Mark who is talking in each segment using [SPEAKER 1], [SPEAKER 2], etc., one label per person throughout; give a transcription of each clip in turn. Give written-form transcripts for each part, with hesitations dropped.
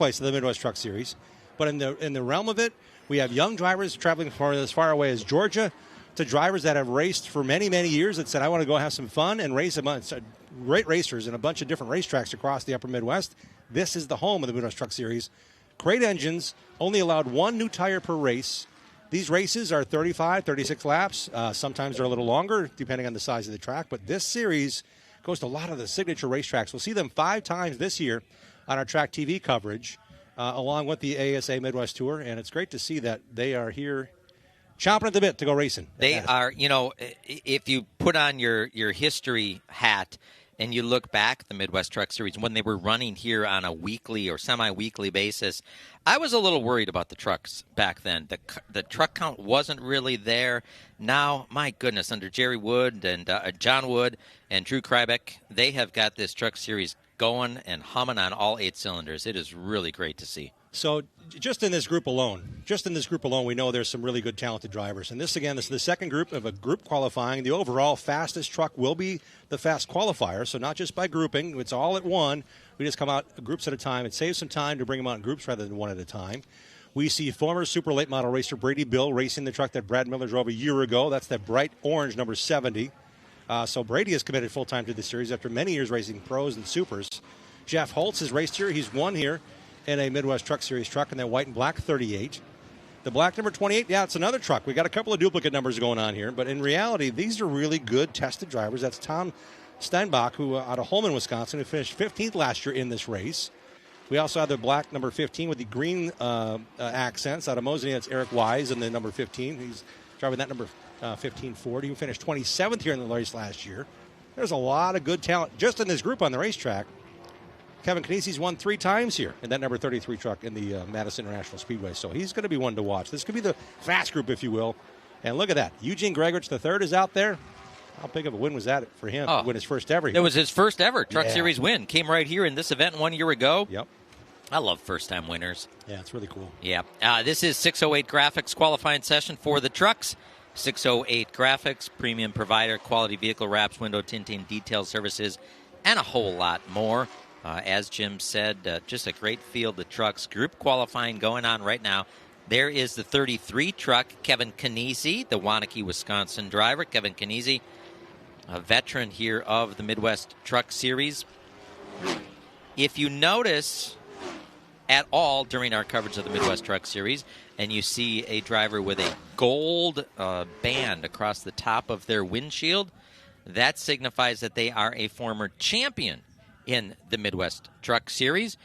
[SPEAKER 1] place of the Midwest Truck Series. But in the realm of it, we have young drivers traveling from as far away as Georgia to drivers that have raced for many, many years that said, I want to go have some fun and race a bunch of great racers in a bunch of different racetracks across the upper Midwest. This is the home of the Midwest Truck Series. Great engines, only allowed one new tire per race. These races are 35, 36 laps. Sometimes they're a little longer, depending on the size of the track. But this series goes to a lot of the signature racetracks. We'll see them 5 times this year on our track TV coverage, along with the ASA Midwest Tour. And it's great to see that they are here chomping at the bit to go racing.
[SPEAKER 2] They are, if you put on your history hat and you look back at the Midwest Truck Series when they were running here on a weekly or semi-weekly basis, I was a little worried about the trucks back then. The truck count wasn't really there. Now, my goodness, under Jerry Wood and John Wood and Drew Krybeck, they have got this Truck Series going and humming on all 8 cylinders. It is really great to see.
[SPEAKER 1] So just in this group alone, we know there's some really good, talented drivers. And this is the second group of a group qualifying. The overall fastest truck will be the fast qualifier. So not just by grouping. It's all at one. We just come out groups at a time. It saves some time to bring them out in groups rather than one at a time. We see former super late model racer Brady Bill racing the truck that Brad Miller drove a year ago. That's that bright orange number 70. So Brady is committed full-time to this series after many years racing pros and supers. Jeff Holtz has raced here. He's won here in a Midwest Truck Series truck in that white and black 38. The black number 28, yeah, it's another truck. We got a couple of duplicate numbers going on here, but in reality, these are really good tested drivers. That's Tom Steinbach, who out of Holman, Wisconsin, who finished 15th last year in this race. We also have the black number 15 with the green accents out of Moseley. That's Eric Wise in the number 15. He's driving that number 15 Ford. He finished 27th here in the race last year. There's a lot of good talent just in this group on the racetrack. Kevin Kniesi's won 3 times here in that number 33 truck in the Madison International Speedway. So he's going to be one to watch. This could be the fast group, if you will. And look at that. Eugene Gregorich III is out there. How big of a win was that for him to win his first ever?
[SPEAKER 2] It was his first ever Truck Series win. Came right here in this event 1 year ago.
[SPEAKER 1] Yep.
[SPEAKER 2] I love first-time winners.
[SPEAKER 1] Yeah, it's really cool.
[SPEAKER 2] Yeah. This is 608 Graphics qualifying session for the trucks. 608 Graphics, premium provider, quality vehicle wraps, window tinting, detail services, and a whole lot more. As Jim said, just a great field of trucks. Group qualifying going on right now. There is the 33 truck, Kevin Kniesi, the Waunakee, Wisconsin driver. Kevin Kniesi, a veteran here of the Midwest Truck Series. If you notice at all during our coverage of the Midwest Truck Series, and you see a driver with a gold band across the top of their windshield, that signifies that they are a former champion in the Midwest Truck Series.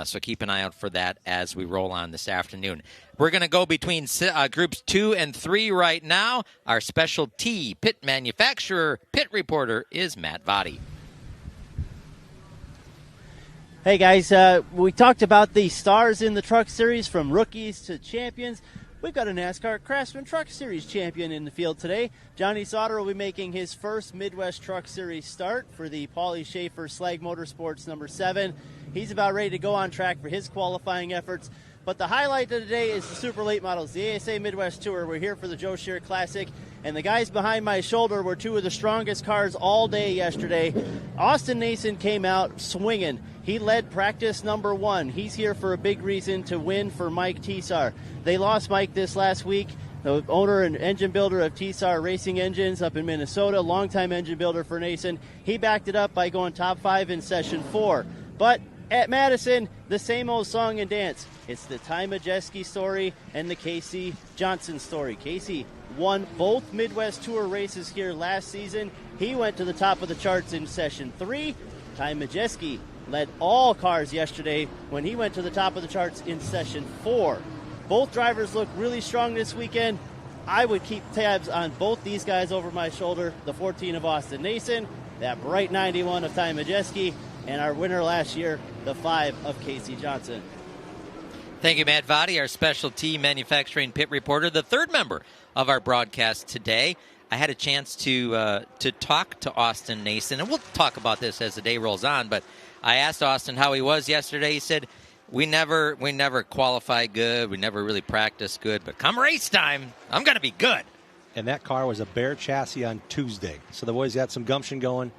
[SPEAKER 2] So keep an eye out for that as we roll on this afternoon. We're going to go between groups 2 and 3 right now. Our specialty pit manufacturer, pit reporter, is Matt Votty.
[SPEAKER 3] Hey guys, we talked about the stars in the Truck Series from rookies to champions. We've got a NASCAR Craftsman Truck Series champion in the field today. Johnny Sauter will be making his first Midwest Truck Series start for the Paulie Schaefer Slag Motorsports number 7. He's about ready to go on track for his qualifying efforts. But the highlight of the day is the super late models, the ASA Midwest Tour. We're here for the Joe Shear Classic, and the guys behind my shoulder were 2 of the strongest cars all day yesterday. Austin Nason came out swinging. He led practice number 1. He's here for a big reason, to win for Mike Tesar. They lost Mike this last week, the owner and engine builder of Tesar Racing Engines up in Minnesota, longtime engine builder for Nason. He backed it up by going top 5 in session 4. But at Madison, the same old song and dance. It's the Ty Majeski story and the Casey Johnson story. Casey won both Midwest Tour races here last season. He went to the top of the charts in session 3. Ty Majeski led all cars yesterday when he went to the top of the charts in session 4. Both drivers look really strong this weekend. I would keep tabs on both these guys over my shoulder. The 14 of Austin Nason, that bright 91 of Ty Majeski, and our winner last year, the 5 of Casey Johnson.
[SPEAKER 2] Thank you, Matt Votty, our specialty manufacturing pit reporter, the third member of our broadcast today. I had a chance to talk to Austin Nason, and we'll talk about this as the day rolls on, but I asked Austin how he was yesterday. He said, we never qualify good. We never really practice good. But come race time, I'm going to be good.
[SPEAKER 1] And that car was a bare chassis on Tuesday. So the boys got some gumption going.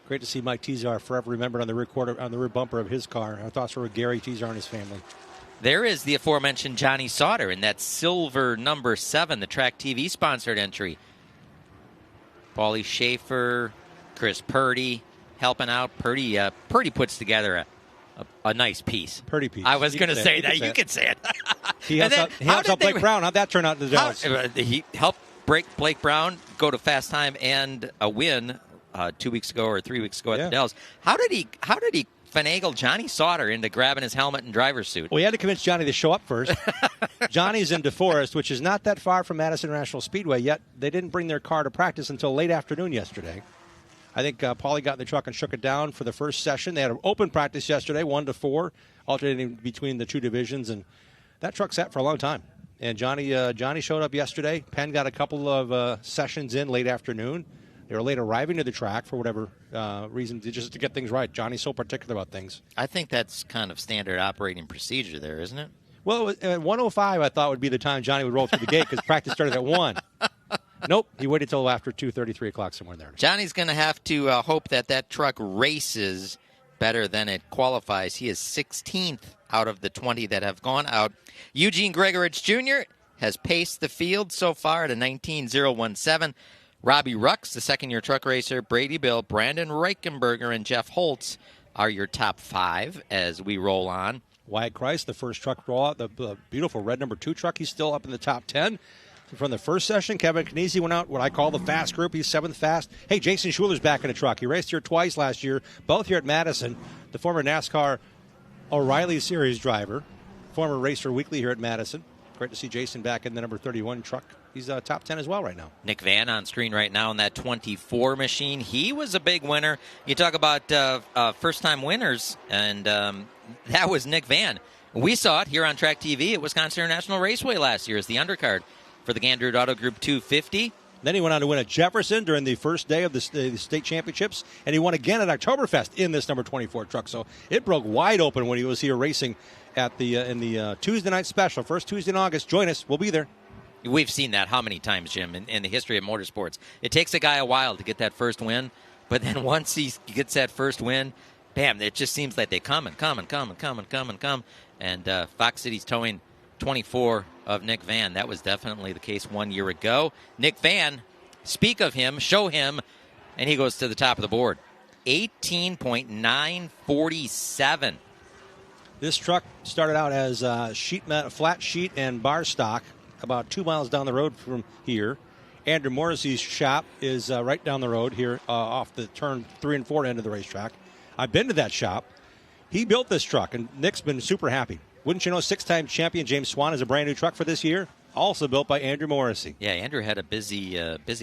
[SPEAKER 1] Great to see Mike Tezar forever remembered on the rear bumper of his car. Our thoughts were with Gary Tezar and his family.
[SPEAKER 2] There is the aforementioned Johnny Sauter in that silver number 7, the Track TV sponsored entry. Paulie Schaefer, Chris Purdy helping out. Purdy puts together a nice piece.
[SPEAKER 1] Purdy piece.
[SPEAKER 2] I was going to say that. You can say it.
[SPEAKER 1] He helps out Blake Brown. How'd that turn out in the Dallas?
[SPEAKER 2] He helped break Blake Brown go to fast time and a win 2 weeks ago or 3 weeks ago at the Dells. How did he finagle Johnny Sauter into grabbing his helmet and driver's suit?
[SPEAKER 1] Well, he had to convince Johnny to show up first. Johnny's in DeForest, which is not that far from Madison International Speedway, yet they didn't bring their car to practice until late afternoon yesterday. I think Paulie got in the truck and shook it down for the first session. They had an open practice yesterday, 1 to 4, alternating between the two divisions, and that truck sat for a long time. And Johnny showed up yesterday. Penn got a couple of sessions in late afternoon. They were late arriving to the track for whatever reason, just to get things right. Johnny's so particular about things.
[SPEAKER 2] I think that's kind of standard operating procedure there, isn't it?
[SPEAKER 1] Well, at 1:05, I thought would be the time Johnny would roll through the gate because practice started at 1. Nope, he waited till after 2:30, 3 o'clock, somewhere there.
[SPEAKER 2] Johnny's going to have to hope that truck races better than it qualifies. He is 16th out of the 20 that have gone out. Eugene Gregorich Jr. has paced the field so far at a 19.017. Robbie Rux, the second-year truck racer, Brady Bill, Brandon Reichenberger, and Jeff Holtz are your top 5 as we roll on.
[SPEAKER 1] Wyatt Christ, the first truck rollout, the beautiful red number 2 truck, he's still up in the top 10. From the first session, Kevin Knese went out what I call the fast group. He's 7th fast. Hey, Jason Schuler's back in a truck. He raced here twice last year, both here at Madison. The former NASCAR O'Reilly Series driver, former Racer Weekly here at Madison. Great to see Jason back in the number 31 truck. He's top 10 as well right now.
[SPEAKER 2] Nick Van on screen right now in that 24 machine. He was a big winner. You talk about first-time winners, and that was Nick Van. We saw it here on Track TV at Wisconsin International Raceway last year as the undercard for the Gandrud Auto Group 250.
[SPEAKER 1] Then he went on to win at Jefferson during the first day of the state championships, and he won again at Oktoberfest in this number 24 truck. So it broke wide open when he was here racing at in the Tuesday night special. First Tuesday in August. Join us. We'll be there.
[SPEAKER 2] We've seen that how many times, Jim, in the history of motorsports. It takes a guy a while to get that first win, but then once he gets that first win, bam, it just seems like they come and come and come and come and come and come. And Fox City's towing 24 of Nick Van. That was definitely the case 1 year ago. Nick Van, speak of him, show him, and he goes to the top of the board. 18.947.
[SPEAKER 1] This truck started out as flat sheet and bar stock about 2 miles down the road from here. Andrew Morrissey's shop is right down the road here off the turn 3 and 4 end of the racetrack. I've been to that shop. He built this truck, and Nick's been super happy. Wouldn't you know, 6-time champion James Swan is a brand new truck for this year, also built by Andrew Morrissey.
[SPEAKER 2] Yeah, Andrew had a busy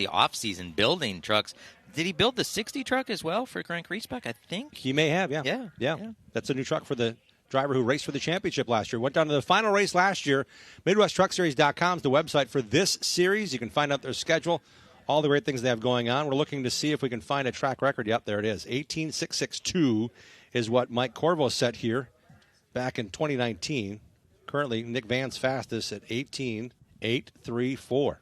[SPEAKER 2] off-season building trucks. Did he build the 60 truck as well for Grant Griesbach, I think?
[SPEAKER 1] He may have, yeah. That's a new truck for the driver who raced for the championship last year. Went down to the final race last year. MidwestTruckSeries.com is the website for this series. You can find out their schedule, all the great things they have going on. We're looking to see if we can find a track record. Yep, there it is. 18.662 is what Mike Corvo set here back in 2019. Currently, Nick Van's fastest at 18.834.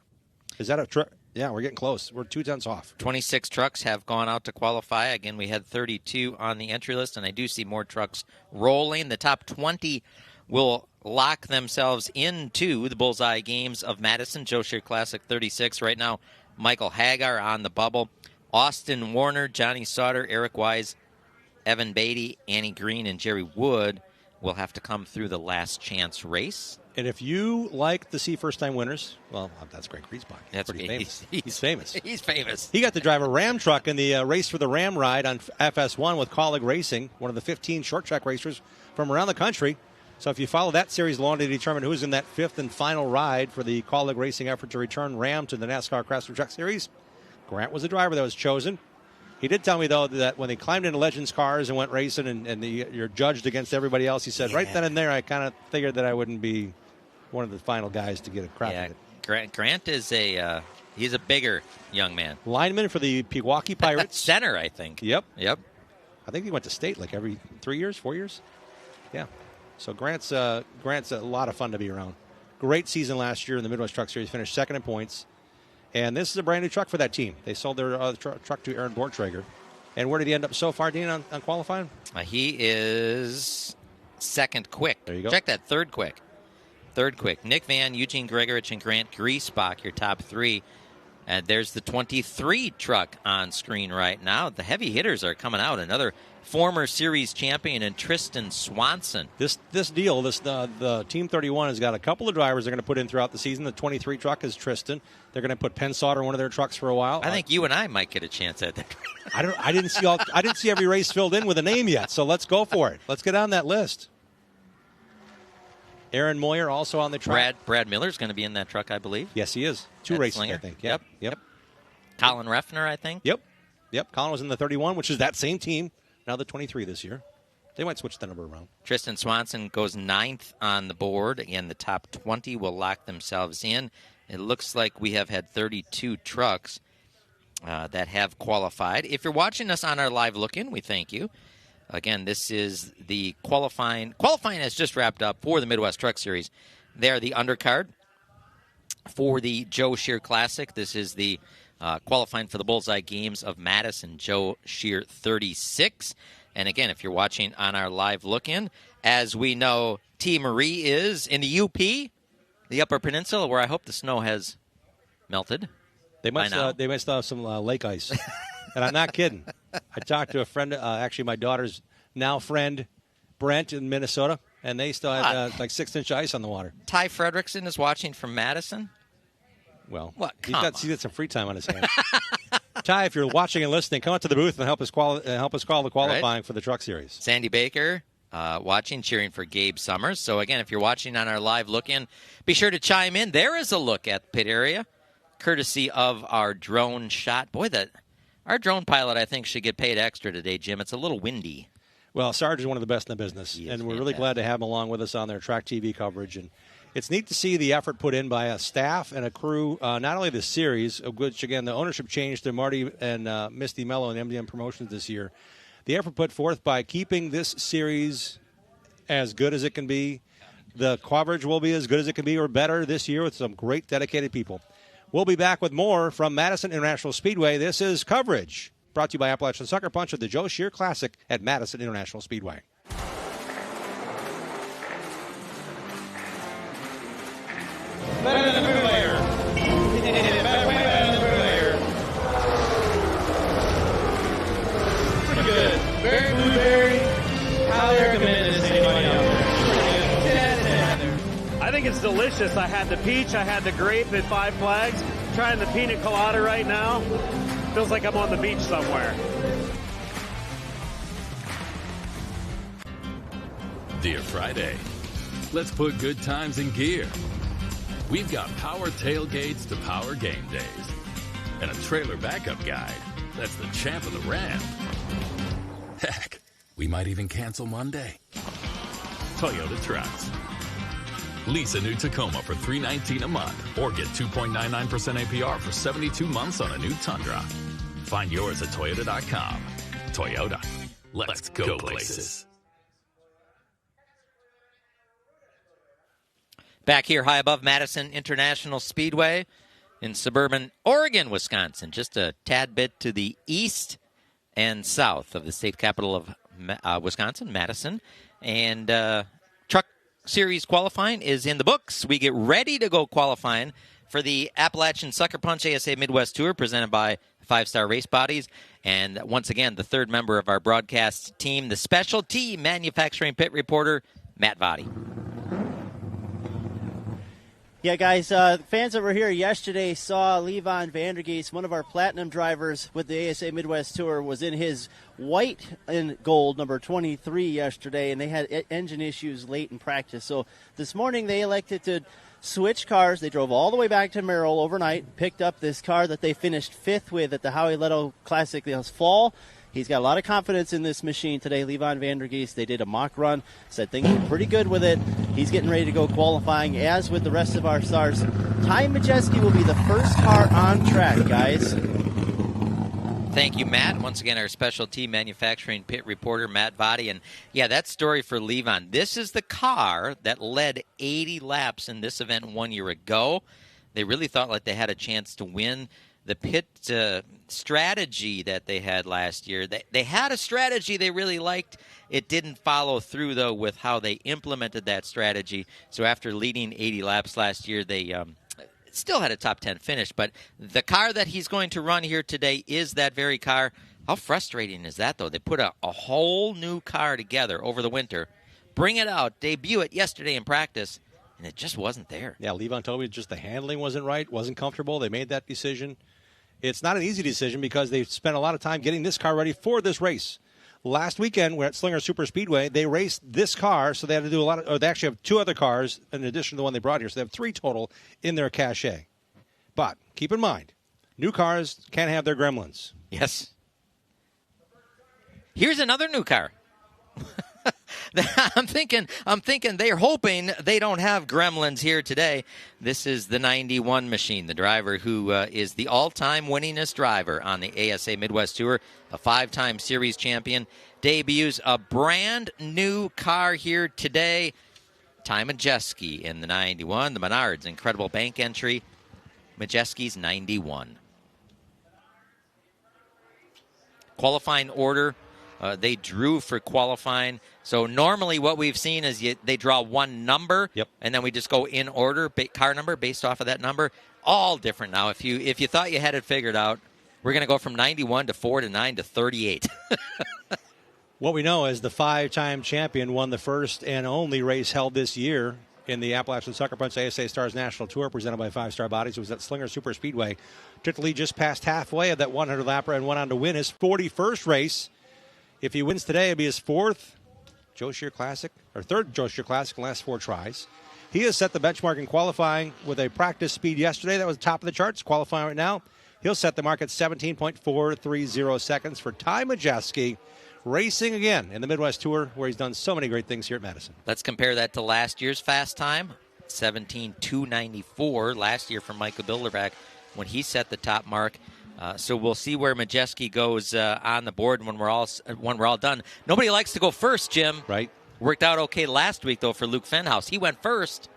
[SPEAKER 1] Is that a truck? Yeah, we're getting close. We're 2 tenths off.
[SPEAKER 2] 26 trucks have gone out to qualify. Again, we had 32 on the entry list, and I do see more trucks rolling. The top 20 will lock themselves into the bullseye games of Madison. Joe Shear Classic 36 right now. Michael Hagar on the bubble. Austin Warner, Johnny Sauter, Eric Wise, Evan Beatty, Annie Green, and Jerry Wood will have to come through the last chance race.
[SPEAKER 1] And if you like to see first-time winners, well, that's Greg Griesbach.
[SPEAKER 2] That's
[SPEAKER 1] pretty famous.
[SPEAKER 2] He's
[SPEAKER 1] famous.
[SPEAKER 2] He's famous.
[SPEAKER 1] He got to drive a Ram truck in the race for the Ram ride on FS1 with Colleague Racing, one of the 15 short-track racers from around the country. So if you follow that series along to determine who's in that 5th and final ride for the Colleague Racing effort to return Ram to the NASCAR Craftsman Truck Series, Grant was the driver that was chosen. He did tell me, though, that when they climbed into Legends cars and went racing and you're judged against everybody else, he said, right then and there, I kind of figured that I wouldn't be one of the final guys to get a crack at it.
[SPEAKER 2] Grant is he's a bigger young man.
[SPEAKER 1] Lineman for the Pewaukee Pirates.
[SPEAKER 2] Center, I think.
[SPEAKER 1] Yep. I think he went to state like every 3 years, 4 years. Yeah. So Grant's a lot of fun to be around. Great season last year in the Midwest Truck Series. Finished 2nd in points. And this is a brand new truck for that team. They sold their truck to Aaron Bortrager. And where did he end up so far, Dean, on qualifying?
[SPEAKER 2] He is second quick.
[SPEAKER 1] There you go.
[SPEAKER 2] Check that, third quick. Third quick. Nick Van, Eugene Gregorich, and Grant Griesbach, your top three. And there's the 23 truck on screen right now. The heavy hitters are coming out. Another former series champion in Tristan Swanson.
[SPEAKER 1] The Team 31 has got a couple of drivers they're going to put in throughout the season. The 23 truck is Tristan. They're going to put Pensauter in one of their trucks for a while.
[SPEAKER 2] I think you and I might get a chance at that.
[SPEAKER 1] I didn't see every race filled in with a name yet, so let's go for it. Let's get on that list. Aaron Moyer also on the truck.
[SPEAKER 2] Brad Miller's going to be in that truck, I believe.
[SPEAKER 1] Yes, he is. Two races,
[SPEAKER 2] Slinger.
[SPEAKER 1] I think.
[SPEAKER 2] Yep. Colin Reffner, I think.
[SPEAKER 1] Yep. Colin was in the 31, which is that same team. Now the 23 this year. They might switch the number around.
[SPEAKER 2] Tristan Swanson goes 9th on the board. Again, the top 20 will lock themselves in. It looks like we have had 32 trucks that have qualified. If you're watching us on our live look-in, we thank you. Again, this is the qualifying. Qualifying has just wrapped up for the Midwest Truck Series. They are the undercard for the Joe Shear Classic. This is the qualifying for the Bullseye Games of Madison, Joe Shear 36. And again, if you're watching on our live look-in, as we know, T. Marie is in the UP, the Upper Peninsula, where I hope the snow has melted.
[SPEAKER 1] They might still have some lake ice. And I'm not kidding. I talked to a friend, actually my daughter's now friend, Brent in Minnesota, and they still had like 6-inch ice on the water.
[SPEAKER 2] Ty Fredrickson is watching from Madison.
[SPEAKER 1] Well,
[SPEAKER 2] he's
[SPEAKER 1] got some free time on his hands. Ty, if you're watching and listening, come out to the booth and help us call the qualifying for the Truck Series.
[SPEAKER 2] Sandy Baker watching, cheering for Gabe Summers. So again, if you're watching on our live look-in, be sure to chime in. There is a look at the pit area, courtesy of our drone shot. Boy, our drone pilot, I think, should get paid extra today, Jim. It's a little windy.
[SPEAKER 1] Well, Sarge is one of the best in the business, and we're really glad to have him along with us on their track TV coverage. And it's neat to see the effort put in by a staff and a crew, not only the series, which, again, the ownership changed to Marty and Misty Mello and MDM Promotions this year. The effort put forth by keeping this series as good as it can be. The coverage will be as good as it can be or better this year with some great dedicated people. We'll be back with more from Madison International Speedway. This is coverage brought to you by Appalachian Sucker Punch of the Joe Shear Classic at Madison International Speedway.
[SPEAKER 4] Better than a bootlegger. Pretty good. Very blueberry. Highly recommend this to anybody out there.
[SPEAKER 5] I think it's delicious. I had the peach, I had the grape at Five Flags. Trying the pina colada right now. Feels like I'm on the beach somewhere.
[SPEAKER 6] Dear Friday, let's put good times in gear. We've got power tailgates to power game days. And a trailer backup guide that's the champ of the ramp. Heck, we might even cancel Monday. Toyota Trucks. Lease a new Tacoma for $319 a month or get 2.99% APR for 72 months on a new Tundra. Find yours at Toyota.com. Toyota. Let's go places.
[SPEAKER 2] Back here high above Madison International Speedway in suburban Oregon, Wisconsin, just a tad bit to the east and south of the state capital of Wisconsin, Madison. And Truck Series qualifying is in the books. We get ready to go qualifying for the Appalachian Sucker Punch ASA Midwest Tour presented by Five Star Race Bodies. And once again, the third member of our broadcast team, the specialty manufacturing pit reporter, Matt Vadi.
[SPEAKER 3] Yeah, guys, fans that were here yesterday saw Levon Vandergeest, one of our platinum drivers with the ASA Midwest Tour, was in his white and gold number 23 yesterday, and they had engine issues late in practice. So this morning they elected to switch cars. They drove all the way back to Merrill overnight, picked up this car that they finished fifth with at the Howie Leto Classic this fall. He's got a lot of confidence in this machine today, Levon Vandergeest. They did a mock run, said things were pretty good with it. He's getting ready to go qualifying, as with the rest of our stars. Ty Majeski will be the first car on track, guys.
[SPEAKER 2] Thank you, Matt. Once again, our specialty manufacturing pit reporter, Matt Vadi. And, yeah, that story for Levon. This is the car that led 80 laps in this event 1 year ago. They really thought like they had a chance to win the pit strategy that they had last year. They had a strategy they really liked. It didn't follow through, though, with how they implemented that strategy. So after leading 80 laps last year, they still had a top 10 finish. But the car that he's going to run here today is that very car. How frustrating is that, though? They put a whole new car together over the winter, bring it out, debut it yesterday in practice, and it just wasn't there.
[SPEAKER 1] Yeah, Levon told me just the handling wasn't right, wasn't comfortable. They made that decision. It's not an easy decision because they spent a lot of time getting this car ready for this race. Last weekend, we're at Slinger Super Speedway. They raced this car, so they had to do they actually have 2 other cars in addition to the one they brought here, so they have 3 total in their cache. But keep in mind, new cars can't have their gremlins.
[SPEAKER 2] Yes. Here's another new car. I'm thinking they're hoping they don't have gremlins here today. This is the 91 machine, the driver who is the all-time winningest driver on the ASA Midwest Tour, a 5-time series champion, debuts a brand new car here today. Ty Majeski in the 91, the Menards incredible bank entry. Majeski's 91. Qualifying order. They drew for qualifying. So normally what we've seen is they draw one number, and then we just go in order, car number based off of that number. All different now. If you thought you had it figured out, we're going to go from 91 to 4 to 9 to 38.
[SPEAKER 1] What we know is the 5-time champion won the first and only race held this year in the Appalachian Sucker Punch ASA Stars National Tour presented by 5 Star Bodies. It was at Slinger Super Speedway. Took the lead just past halfway of that 100-lapper and went on to win his 41st race. If he wins today, it'll be his 4th Joe Shear Classic, or 3rd Joe Shear Classic in the last 4 tries. He has set the benchmark in qualifying with a practice speed yesterday. That was top of the charts. Qualifying right now, he'll set the mark at 17.430 seconds for Ty Majeski, racing again in the Midwest Tour, where he's done so many great things here at Madison.
[SPEAKER 2] Let's compare that to last year's fast time, 17.294 last year from Michael Bilderback when he set the top mark. So we'll see where Majeski goes on the board when we're all done. Nobody likes to go first, Jim.
[SPEAKER 1] Right.
[SPEAKER 2] Worked out okay last week, though, for Luke Fenhouse. He went first,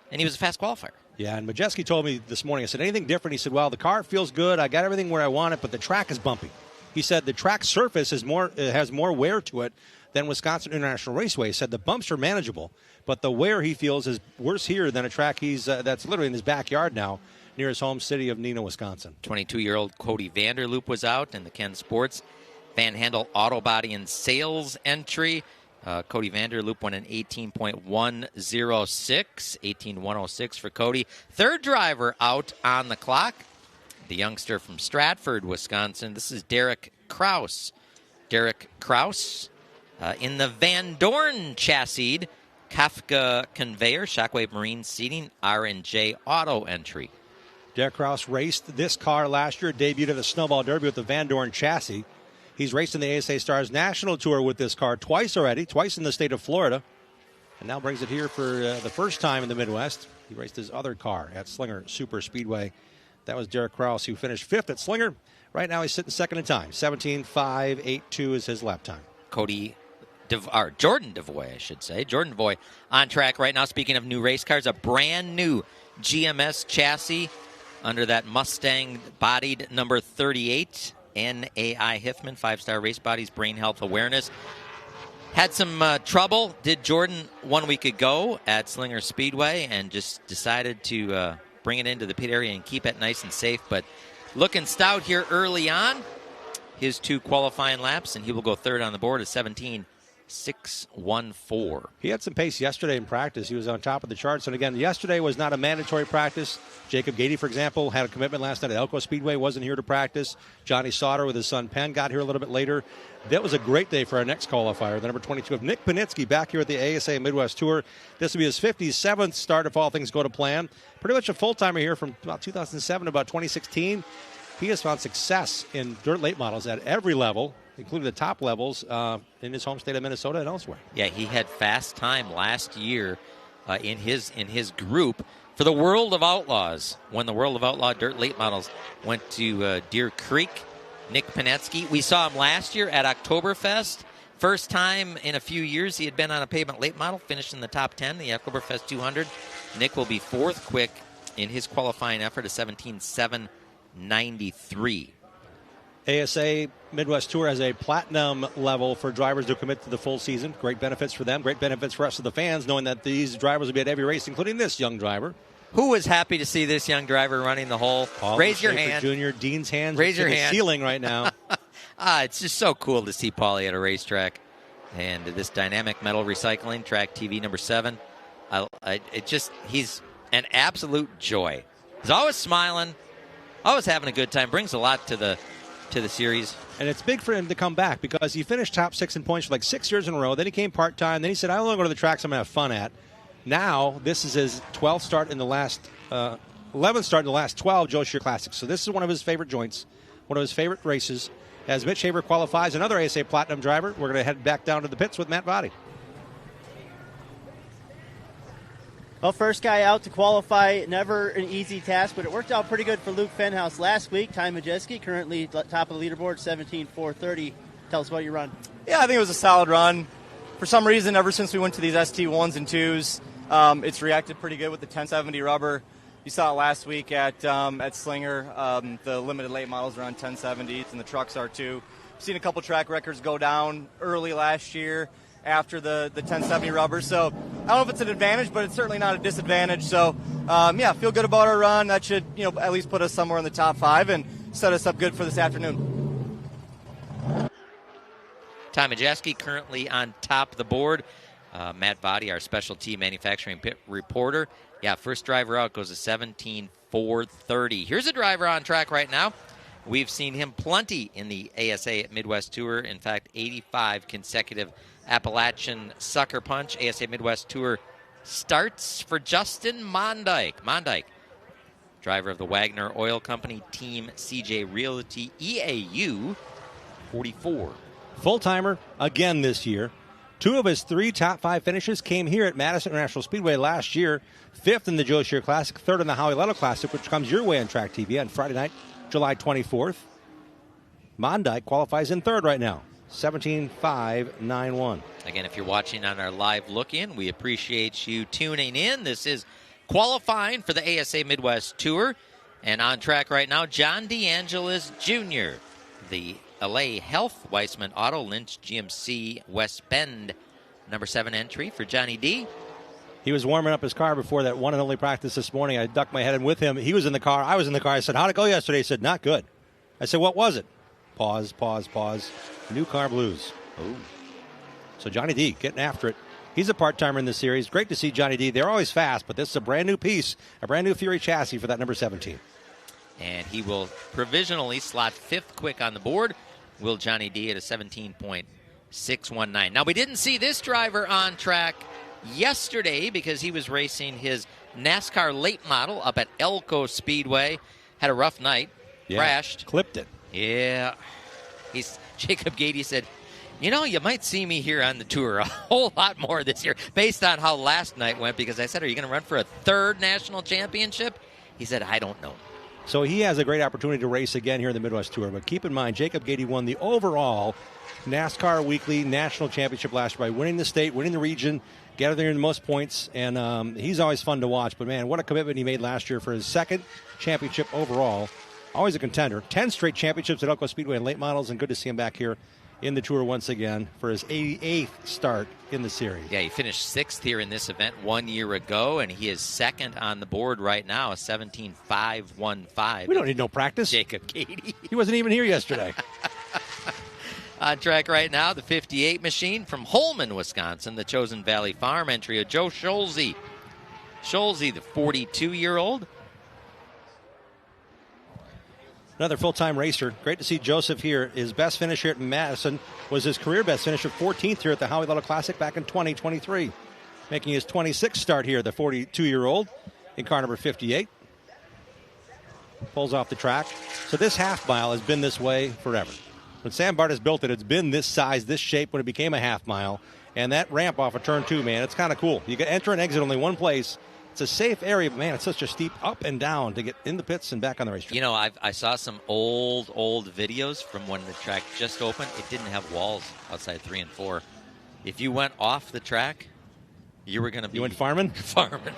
[SPEAKER 2] and he was a fast qualifier.
[SPEAKER 1] Yeah, and Majeski told me this morning, I said, anything different? He said, well, the car feels good. I got everything where I want it, but the track is bumpy. He said the track surface has more wear to it than Wisconsin International Raceway. He said the bumps are manageable, but the wear he feels is worse here than a track that's literally in his backyard now, near his home city of Neenah, Wisconsin.
[SPEAKER 2] 22-year-old Cody Vanderloop was out in the Ken Sports Van Handel Auto Body and Sales entry. Cody Vanderloop won an 18.106, 18.106 for Cody. 3rd driver out on the clock, the youngster from Stratford, Wisconsin. This is Derek Kraus. Derek Kraus in the Van Dorn chassis, Kafka conveyor, Shockwave Marine seating, R&J Auto entry.
[SPEAKER 1] Derek Kraus raced this car last year, debuted at the Snowball Derby with the Van Dorn chassis. He's raced in the ASA Stars National Tour with this car twice already, twice in the state of Florida, and now brings it here for the first time in the Midwest. He raced his other car at Slinger Super Speedway. That was Derek Kraus, who finished 5th at Slinger. Right now he's sitting 2nd in time. 17.582 is his lap time.
[SPEAKER 2] Jordan Devoy, I should say. Jordan Devoy on track right now. Speaking of new race cars, a brand new GMS chassis under that Mustang-bodied number 38, NAI Hiffman, 5-star race bodies, brain health awareness. Had some trouble, did Jordan 1 week ago at Slinger Speedway, and just decided to bring it into the pit area and keep it nice and safe. But looking stout here early on. His 2 qualifying laps, and he will go 3rd on the board at 17.614.
[SPEAKER 1] He had some pace yesterday in practice. He was on top of the charts. And again, yesterday was not a mandatory practice. Jacob Gady, for example, had a commitment last night at Elko Speedway, wasn't here to practice. Johnny Sauter with his son Penn got here a little bit later. That was a great day for our next qualifier, the number 22 of Nick Panitsky, back here at the ASA Midwest Tour. This will be his 57th start if all things go to plan. Pretty much a full-timer here from about 2007 to about 2016. He has found success in dirt late models at every level, including the top levels in his home state of Minnesota and elsewhere.
[SPEAKER 2] Yeah, he had fast time last year in his group for the World of Outlaws. When the World of Outlaw dirt late models went to Deer Creek, Nick Panetsky. We saw him last year at Oktoberfest. First time in a few years he had been on a pavement late model, finished in the top 10, the Oktoberfest 200. Nick will be 4th quick in his qualifying effort, a 17.7 93.
[SPEAKER 1] ASA Midwest Tour has a platinum level for drivers who commit to the full season. Great benefits for them. Great benefits for us of the fans, knowing that these drivers will be at every race, including this young driver.
[SPEAKER 2] Who was happy to see this young driver running the hole?
[SPEAKER 1] Paul
[SPEAKER 2] Raise your
[SPEAKER 1] Schaefer
[SPEAKER 2] hand.
[SPEAKER 1] Jr. Dean's hands
[SPEAKER 2] Raise your
[SPEAKER 1] to the
[SPEAKER 2] hand.
[SPEAKER 1] ceiling right now.
[SPEAKER 2] It's just so cool to see Paulie at a racetrack. And this dynamic metal recycling, track TV number 7. He's an absolute joy. He's always smiling, always having a good time. Brings a lot to the series.
[SPEAKER 1] And it's big for him to come back because he finished top 6 in points for like 6 years in a row. Then he came part-time. Then he said, I only go to the tracks I'm going to have fun at. Now, this is his 12th start in the last 11th start in the last 12 Joe Shear Classics. So this is one of his favorite joints, one of his favorite races. As Mitch Haber qualifies, another ASA Platinum driver, we're going to head back down to the pits with Matt Votty.
[SPEAKER 3] Well, first guy out to qualify, never an easy task, but it worked out pretty good for Luke Fenhouse last week. Ty Majeski, currently top of the leaderboard, 17.430. Tell us about your run.
[SPEAKER 7] Yeah, I think it was a solid run. For some reason, ever since we went to these ST1s and 2s, it's reacted pretty good with the 1070 rubber. You saw it last week at Slinger. The limited late models are on 1070s, and the trucks are too. We've seen a couple track records go down early last year after the 1070 rubber. So I don't know if it's an advantage, but it's certainly not a disadvantage. So, feel good about our run. That should at least put us somewhere in the top 5 and set us up good for this afternoon.
[SPEAKER 2] Ty Majeski currently on top of the board. Matt Votty, our specialty manufacturing pit reporter. Yeah, first driver out goes to 17.430. Here's a driver on track right now. We've seen him plenty in the ASA Midwest Tour. In fact, 85 consecutive Appalachian Sucker Punch ASA Midwest Tour starts for Justin Mondyke. Mondyke, driver of the Wagner Oil Company, Team CJ Realty, EAU 44.
[SPEAKER 1] Full-timer again this year. 2 of his 3 top 5 finishes came here at Madison International Speedway last year. 5th in the Joe Shear Classic, 3rd in the Howie Lotto Classic, which comes your way on Track TV on Friday night, July 24th. Mondyke qualifies in 3rd right now, 17.591.
[SPEAKER 2] Again, if you're watching on our live look-in, we appreciate you tuning in. This is qualifying for the ASA Midwest Tour. And on track right now, John DeAngelis Jr., the LA Health, Weissman Auto, Lynch GMC, West Bend, number 7 entry for Johnny D.
[SPEAKER 1] He was warming up his car before that one and only practice this morning. I ducked my head in with him. He was in the car. I was in the car. I said, how'd it go yesterday? He said, not good. I said, what was it? Pause. New car blues. Oh. So Johnny D getting after it. He's a part-timer in this series. Great to see Johnny D. They're always fast, but this is a brand new piece, a brand new Fury chassis for that number 17.
[SPEAKER 2] And he will provisionally slot 5th quick on the board. Will Johnny D at a 17.619. Now, we didn't see this driver on track yesterday because he was racing his NASCAR late model up at Elko Speedway. Had a rough night.
[SPEAKER 1] Yeah,
[SPEAKER 2] crashed.
[SPEAKER 1] Clipped it.
[SPEAKER 2] Yeah. Jacob Gady said, you might see me here on the tour a whole lot more this year based on how last night went, because I said, are you going to run for a 3rd national championship? He said, I don't know.
[SPEAKER 1] So he has a great opportunity to race again here in the Midwest Tour. But keep in mind, Jacob Gady won the overall NASCAR Weekly National Championship last year by winning the state, winning the region, gathering the most points. And he's always fun to watch. But, man, what a commitment he made last year for his 2nd championship overall. Always a contender. 10 straight championships at Elko Speedway in late models. And good to see him back here in the Tour once again for his 88th start in the series.
[SPEAKER 2] Yeah, he finished 6th here in this event 1 year ago, and he is 2nd on the board right now, a 17.515.
[SPEAKER 1] We don't need no practice.
[SPEAKER 2] Jacob Gady.
[SPEAKER 1] He wasn't even here yesterday.
[SPEAKER 2] On track right now, the 58 machine from Holman, Wisconsin, the Chosen Valley Farm entry of Joe Scholze. Scholze, the 42-year-old.
[SPEAKER 1] Another full-time racer. Great to see Joseph here. His best finish here at Madison was his career best finish of 14th here at the Howie Lotto Classic back in 2023. Making his 26th start here, the 42-year-old in car number 58. Pulls off the track. So this half mile has been this way forever. When Sam Bartas built it, it's been this size, this shape when it became a half mile. And that ramp off of turn 2, man, it's kind of cool. You can enter and exit only one place. It's a safe area, but, man, it's such a steep up and down to get in the pits and back on the racetrack.
[SPEAKER 2] I saw some old videos from when the track just opened. It didn't have walls outside 3 and 4. If you went off the track, you were going to be...
[SPEAKER 1] You went farming?
[SPEAKER 2] Farming.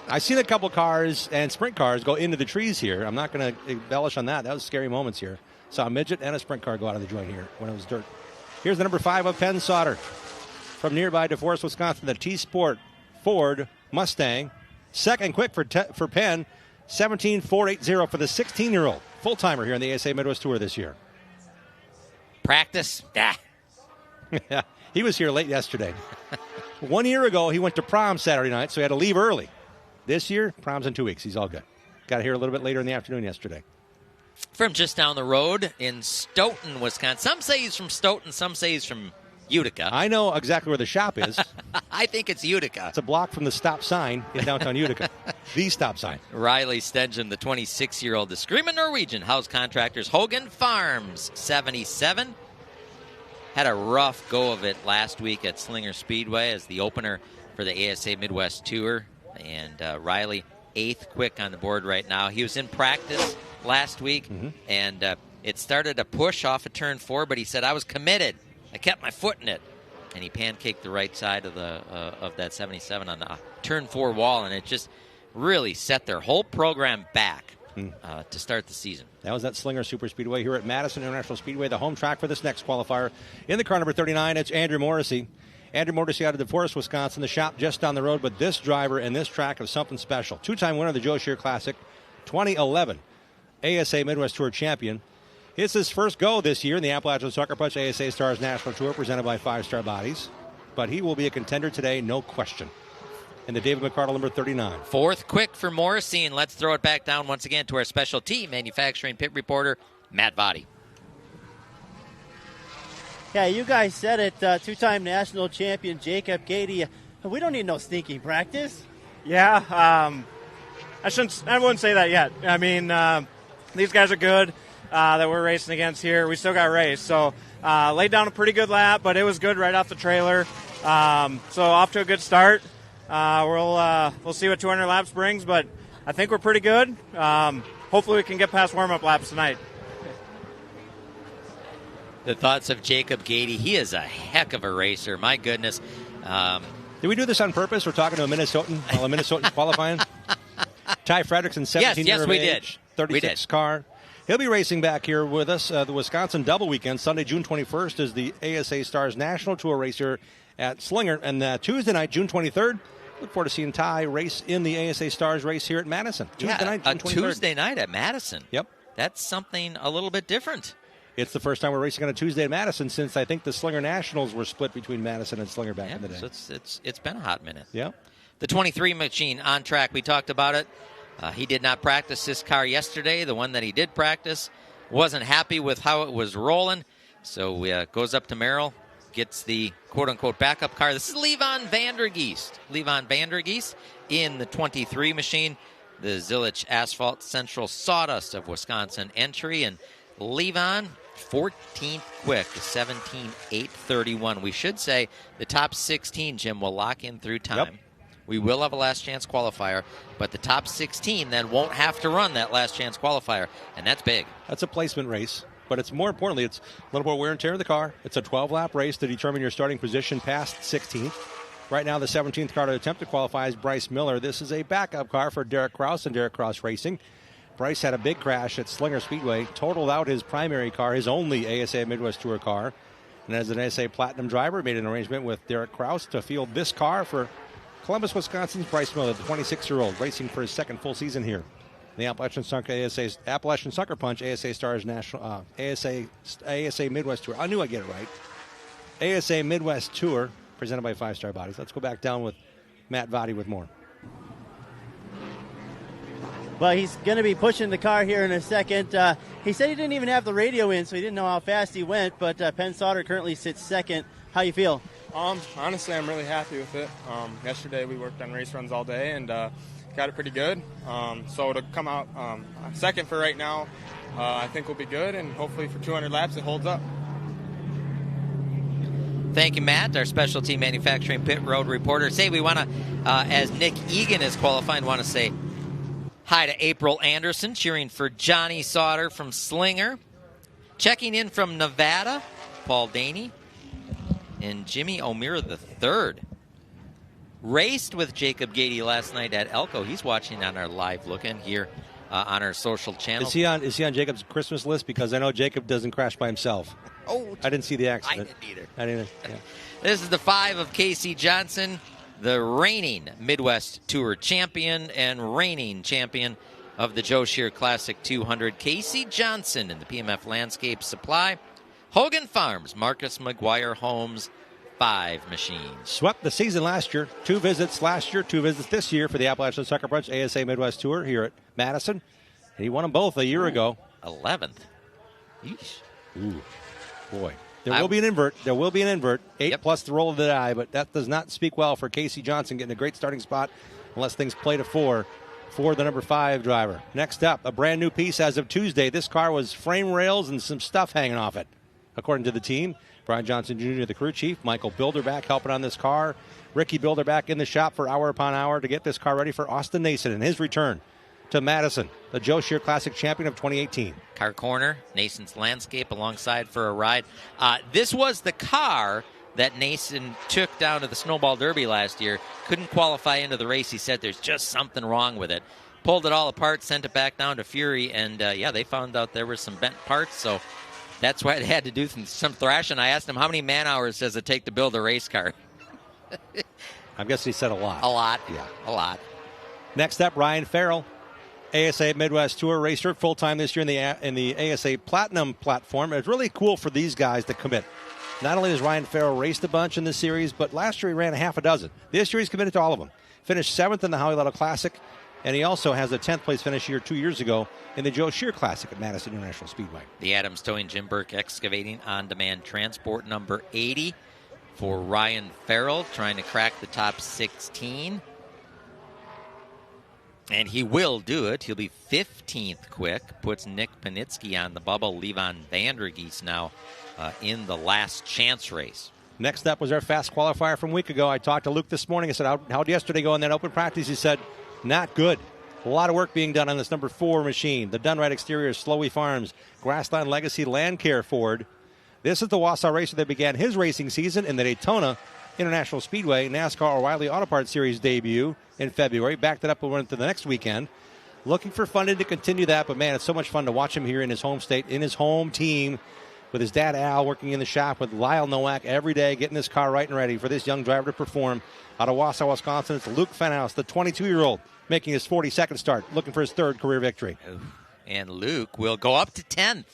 [SPEAKER 1] I've seen a couple cars and sprint cars go into the trees here. I'm not going to embellish on that. That was scary moments here. Saw a midget and a sprint car go out of the joint here when it was dirt. Here's the number 5 of Penn Sauter. From nearby DeForest, Wisconsin, the T-Sport Ford Mustang. Second quick for Penn, 17.480 for the 16-year-old. Full-timer here in the ASA Midwest Tour this year.
[SPEAKER 2] Practice?
[SPEAKER 1] Yeah, he was here late yesterday. 1 year ago, he went to prom Saturday night, so he had to leave early. This year, prom's in 2 weeks. He's all good. Got here a little bit later in the afternoon yesterday.
[SPEAKER 2] From just down the road in Stoughton, Wisconsin. Some say he's from Stoughton, some say he's from Utica.
[SPEAKER 1] I know exactly where the shop is.
[SPEAKER 2] I think it's Utica.
[SPEAKER 1] It's a block from the stop sign in downtown Utica. The stop sign.
[SPEAKER 2] Riley Stengen, the 26-year-old, the Screaming Norwegian, house contractors, Hogan Farms, 77. Had a rough go of it last week at Slinger Speedway as the opener for the ASA Midwest Tour. And Riley, 8th quick on the board right now. He was in practice last week, and it started a push off of turn 4, but he said, I was committed. I kept my foot in it. And he pancaked the right side of that 77 on the turn 4 wall, and it just really set their whole program back to start the season.
[SPEAKER 1] That was at Slinger Super Speedway here at Madison International Speedway, the home track for this next qualifier. In the car number 39, it's Andrew Morrissey. Andrew Morrissey out of DeForest, Wisconsin, the shop just down the road, but this driver and this track is something special. 2-time winner of the Joe Shear Classic, 2011 ASA Midwest Tour champion. It's his first go this year in the Appalachian Sucker Punch ASA Stars National Tour presented by 5-Star Bodies. But he will be a contender today, no question. And the David McCardle number 39.
[SPEAKER 2] 4th quick for Morrissey, and let's throw it back down once again to our special team manufacturing pit reporter, Matt Votty.
[SPEAKER 3] Yeah, you guys said it, 2-time national champion Jacob Gady. We don't need no sneaking practice.
[SPEAKER 5] Yeah, I wouldn't say that yet. I mean, these guys are good that we're racing against here. We still got raced, so laid down a pretty good lap, but it was good right off the trailer. So off to a good start. We'll see what 200 laps brings, but I think we're pretty good. Hopefully we can get past warm-up laps tonight.
[SPEAKER 2] The thoughts of Jacob Gady. He is a heck of a racer. My goodness.
[SPEAKER 1] Did we do this on purpose? We're talking to a Minnesotan while a Minnesotan qualifying. Ty Fredrickson, 17 years of age, 36 car. He'll be racing back here with us. The Wisconsin Double Weekend, Sunday, June 21st, is the ASA Stars National Tour race here at Slinger. And Tuesday night, June 23rd, look forward to seeing Ty race in the ASA Stars race here at Madison. Tuesday night, June 23rd.
[SPEAKER 2] Tuesday night at Madison.
[SPEAKER 1] Yep.
[SPEAKER 2] That's something a little bit different.
[SPEAKER 1] It's the first time we're racing on a Tuesday at Madison since I think the Slinger Nationals were split between Madison and Slinger back in the day.
[SPEAKER 2] So it's been a hot minute.
[SPEAKER 1] Yeah.
[SPEAKER 2] The 23 machine on track. We talked about it. He did not practice this car yesterday. The one that he did practice wasn't happy with how it was rolling. So goes up to Merrill, gets the quote-unquote backup car. This is Levon Vandergeest. Levon Vandergeest in the 23 machine. The Zilich Asphalt Central Sawdust of Wisconsin entry. And Levon, 14th quick, 17.831. We should say the top 16, Jim, will lock in through time.
[SPEAKER 1] Yep.
[SPEAKER 2] We will have a last chance qualifier, but the top 16 then won't have to run that last chance qualifier, and that's big.
[SPEAKER 1] That's a placement race, but it's more importantly, it's a little more wear and tear of the car. It's a 12-lap race to determine your starting position past 16th. Right now, the 17th car to attempt to qualify is Bryce Miller. This is a backup car for Derek Krause and Derek Krause Racing. Bryce had a big crash at Slinger Speedway, totaled out his primary car, his only ASA Midwest Tour car. And as an ASA Platinum driver, made an arrangement with Derek Krause to field this car for Columbus, Wisconsin's Bryce Miller, the 26-year-old, racing for his second full season here. The Appalachian Sucker Punch ASA Stars National ASA Midwest Tour. I knew I'd get it right. ASA Midwest Tour, presented by 5-Star Bodies. Let's go back down with Matt Votty with more.
[SPEAKER 3] Well, he's going to be pushing the car here in a second. He said he didn't even have the radio in, so he didn't know how fast he went, but Penn Sauter currently sits second. How you feel?
[SPEAKER 8] Honestly, I'm really happy with it. Yesterday we worked on race runs all day and got it pretty good. So to come out second for right now, I think will be good, and hopefully for 200 laps it holds up.
[SPEAKER 2] Thank you, Matt, our specialty manufacturing pit road reporter. We want to, as Nick Egan is qualifying, want to say hi to April Anderson, cheering for Johnny Sauter from Slinger. Checking in from Nevada, Paul Daney. And Jimmy O'Meara III. raced with Jacob Gady last night at Elko. He's watching on our live look-in here on our social channel.
[SPEAKER 1] Is he on Jacob's Christmas list? Because I know Jacob doesn't crash by himself.
[SPEAKER 2] Oh,
[SPEAKER 1] I didn't see the accident.
[SPEAKER 2] I didn't either.
[SPEAKER 1] I didn't. Yeah.
[SPEAKER 2] This is the 5 of Casey Johnson, the reigning Midwest Tour champion and reigning champion of the Joe Shear Classic 200. Casey Johnson in the PMF Landscape Supply. Hogan Farms, Marcus McGuire Homes, 5 machines.
[SPEAKER 1] Swept the season last year. 2 visits last year, 2 visits this year for the Appalachian Sucker Punch ASA Midwest Tour here at Madison. And he won them both a year ago.
[SPEAKER 2] 11th. Yeesh.
[SPEAKER 1] Ooh, boy. There will be an invert. 8
[SPEAKER 2] Yep.
[SPEAKER 1] plus the roll of the die, but that does not speak well for Casey Johnson getting a great starting spot unless things play to 4 for the number 5 driver. Next up, a brand new piece as of Tuesday. This car was frame rails and some stuff hanging off it, according to the team. Brian Johnson Jr., the crew chief. Michael Bilderback helping on this car. Ricky Bilderback in the shop for hour upon hour to get this car ready for Austin Nason and his return to Madison, the Joe Shear Classic champion of 2018.
[SPEAKER 2] Car corner, Nason's Landscape alongside for a ride. This was the car that Nason took down to the Snowball Derby last year. Couldn't qualify into the race. He said there's just something wrong with it. Pulled it all apart, sent it back down to Fury, and they found out there were some bent parts, so that's why they had to do some thrashing. I asked him, how many man-hours does it take to build a race car?
[SPEAKER 1] I guess he said a lot.
[SPEAKER 2] A lot.
[SPEAKER 1] Yeah.
[SPEAKER 2] A lot.
[SPEAKER 1] Next up, Ryan Farrell, ASA Midwest Tour racer, full-time this year in the ASA Platinum platform. It's really cool for these guys to commit. Not only has Ryan Farrell raced a bunch in this series, but last year he ran a half a dozen. This year he's committed to all of them. Finished 7th in the Howie Lotto Classic, and he also has a 10th place finish here 2 years ago in the Joe Shear Classic at Madison International Speedway.
[SPEAKER 2] The Adams Towing Jim Burke Excavating on-demand transport number 80 for Ryan Farrell, trying to crack the top 16. And he will do it. He'll be 15th quick. Puts Nick Panitsky on the bubble. Levon Vandergeest now in the last chance race.
[SPEAKER 1] Next up was our fast qualifier from a week ago. I talked to Luke this morning. I said, how'd yesterday go in that open practice? He said, not good. A lot of work being done on this number 4 machine. The Dunright Exterior, Slowey Farms, Grassland Legacy Land Care Ford. This is the Wausau racer that began his racing season in the Daytona International Speedway NASCAR O'Reilly Auto Parts Series debut in February. Backed it up and went to the next weekend. Looking for funding to continue that, but man, it's so much fun to watch him here in his home state, in his home team, with his dad Al working in the shop with Lyle Nowak every day, getting this car right and ready for this young driver to perform. Out of Wausau, Wisconsin, it's Luke Fenhouse, the 22-year-old, making his 42nd start, looking for his 3rd career victory.
[SPEAKER 2] And Luke will go up to 10th.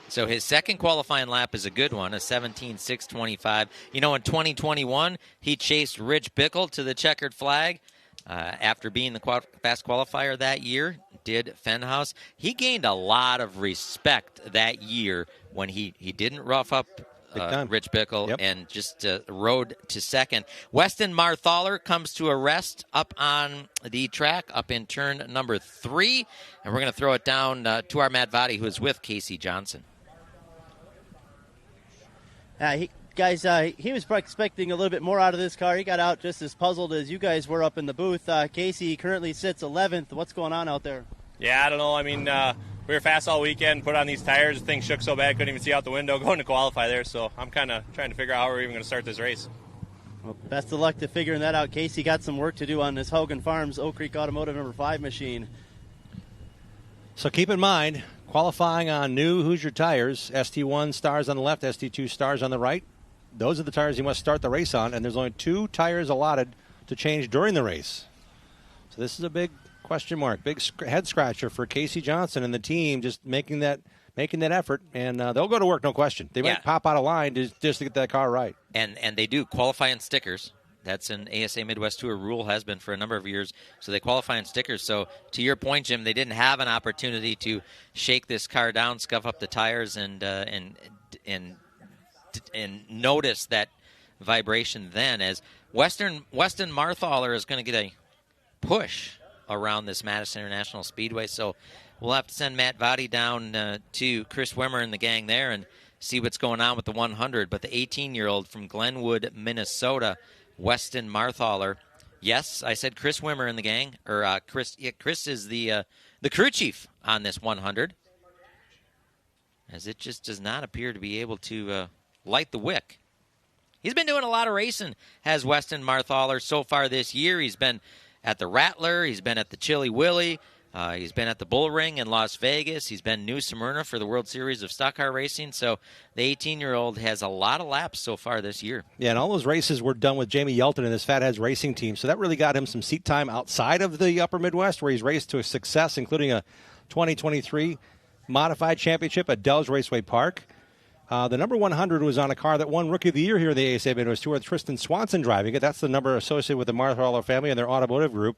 [SPEAKER 2] So his second qualifying lap is a good one, a 17.625. You know, in 2021, he chased Rich Bickle to the checkered flag after being the fast qualifier that year, did Fenhouse. He gained a lot of respect that year when he didn't rough up Rich Bickle and just rode to second. Weston Marthaler comes to a rest up on the track, up in turn number 3. And we're going to throw it down to our Matt Vadi, who is with Casey Johnson.
[SPEAKER 3] He was expecting a little bit more out of this car. He got out just as puzzled as you guys were up in the booth. Casey currently sits 11th. What's going on out there?
[SPEAKER 9] Yeah, I don't know. I mean, we were fast all weekend, put on these tires. The thing shook so bad, couldn't even see out the window going to qualify there. So I'm kind of trying to figure out how we're even going to start this race.
[SPEAKER 3] Well, best of luck to figuring that out. Casey got some work to do on this Hogan Farms Oak Creek Automotive number 5 machine.
[SPEAKER 1] So keep in mind, qualifying on new Hoosier tires, ST1 stars on the left, ST2 stars on the right. Those are the tires you must start the race on, and there's only 2 tires allotted to change during the race. So this is a big question mark, big head scratcher for Casey Johnson and the team, just making that effort, and they'll go to work, no question. They might pop out of line just to get that car right.
[SPEAKER 2] And they do qualify in stickers. That's an ASA Midwest Tour rule, has been for a number of years. So they qualify in stickers. So to your point, Jim, they didn't have an opportunity to shake this car down, scuff up the tires, and notice that vibration then, as Weston Marthaler is going to get a push around this Madison International Speedway. So we'll have to send Matt Vadi down to Chris Wimmer and the gang there and see what's going on with the 100. But the 18-year-old from Glenwood, Minnesota, Weston Marthaler. Yes, I said Chris Wimmer and the gang. Or Chris. Yeah, Chris is the crew chief on this 100. As it just does not appear to be able to light the wick He's been doing a lot of racing, has Weston Marthaler so far this year. He's been at the Rattler. He's been at the Chili Willy. He's been at the Bull Ring in Las Vegas. He's been New Smyrna for the World Series of Stock Car Racing. So the 18-year-old has a lot of laps so far this year. Yeah, and all those races were done with Jamie Yelton and his Fatheads Racing team. So that really got him some seat time outside of the Upper Midwest, where he's raced to a success, including a 2023 Modified Championship at Dells Raceway Park. The number 100 was on a car that won Rookie of the Year here in the ASA Midwest Tour with Tristan Swanson driving it. That's the number associated with the Marthaler family and their automotive group.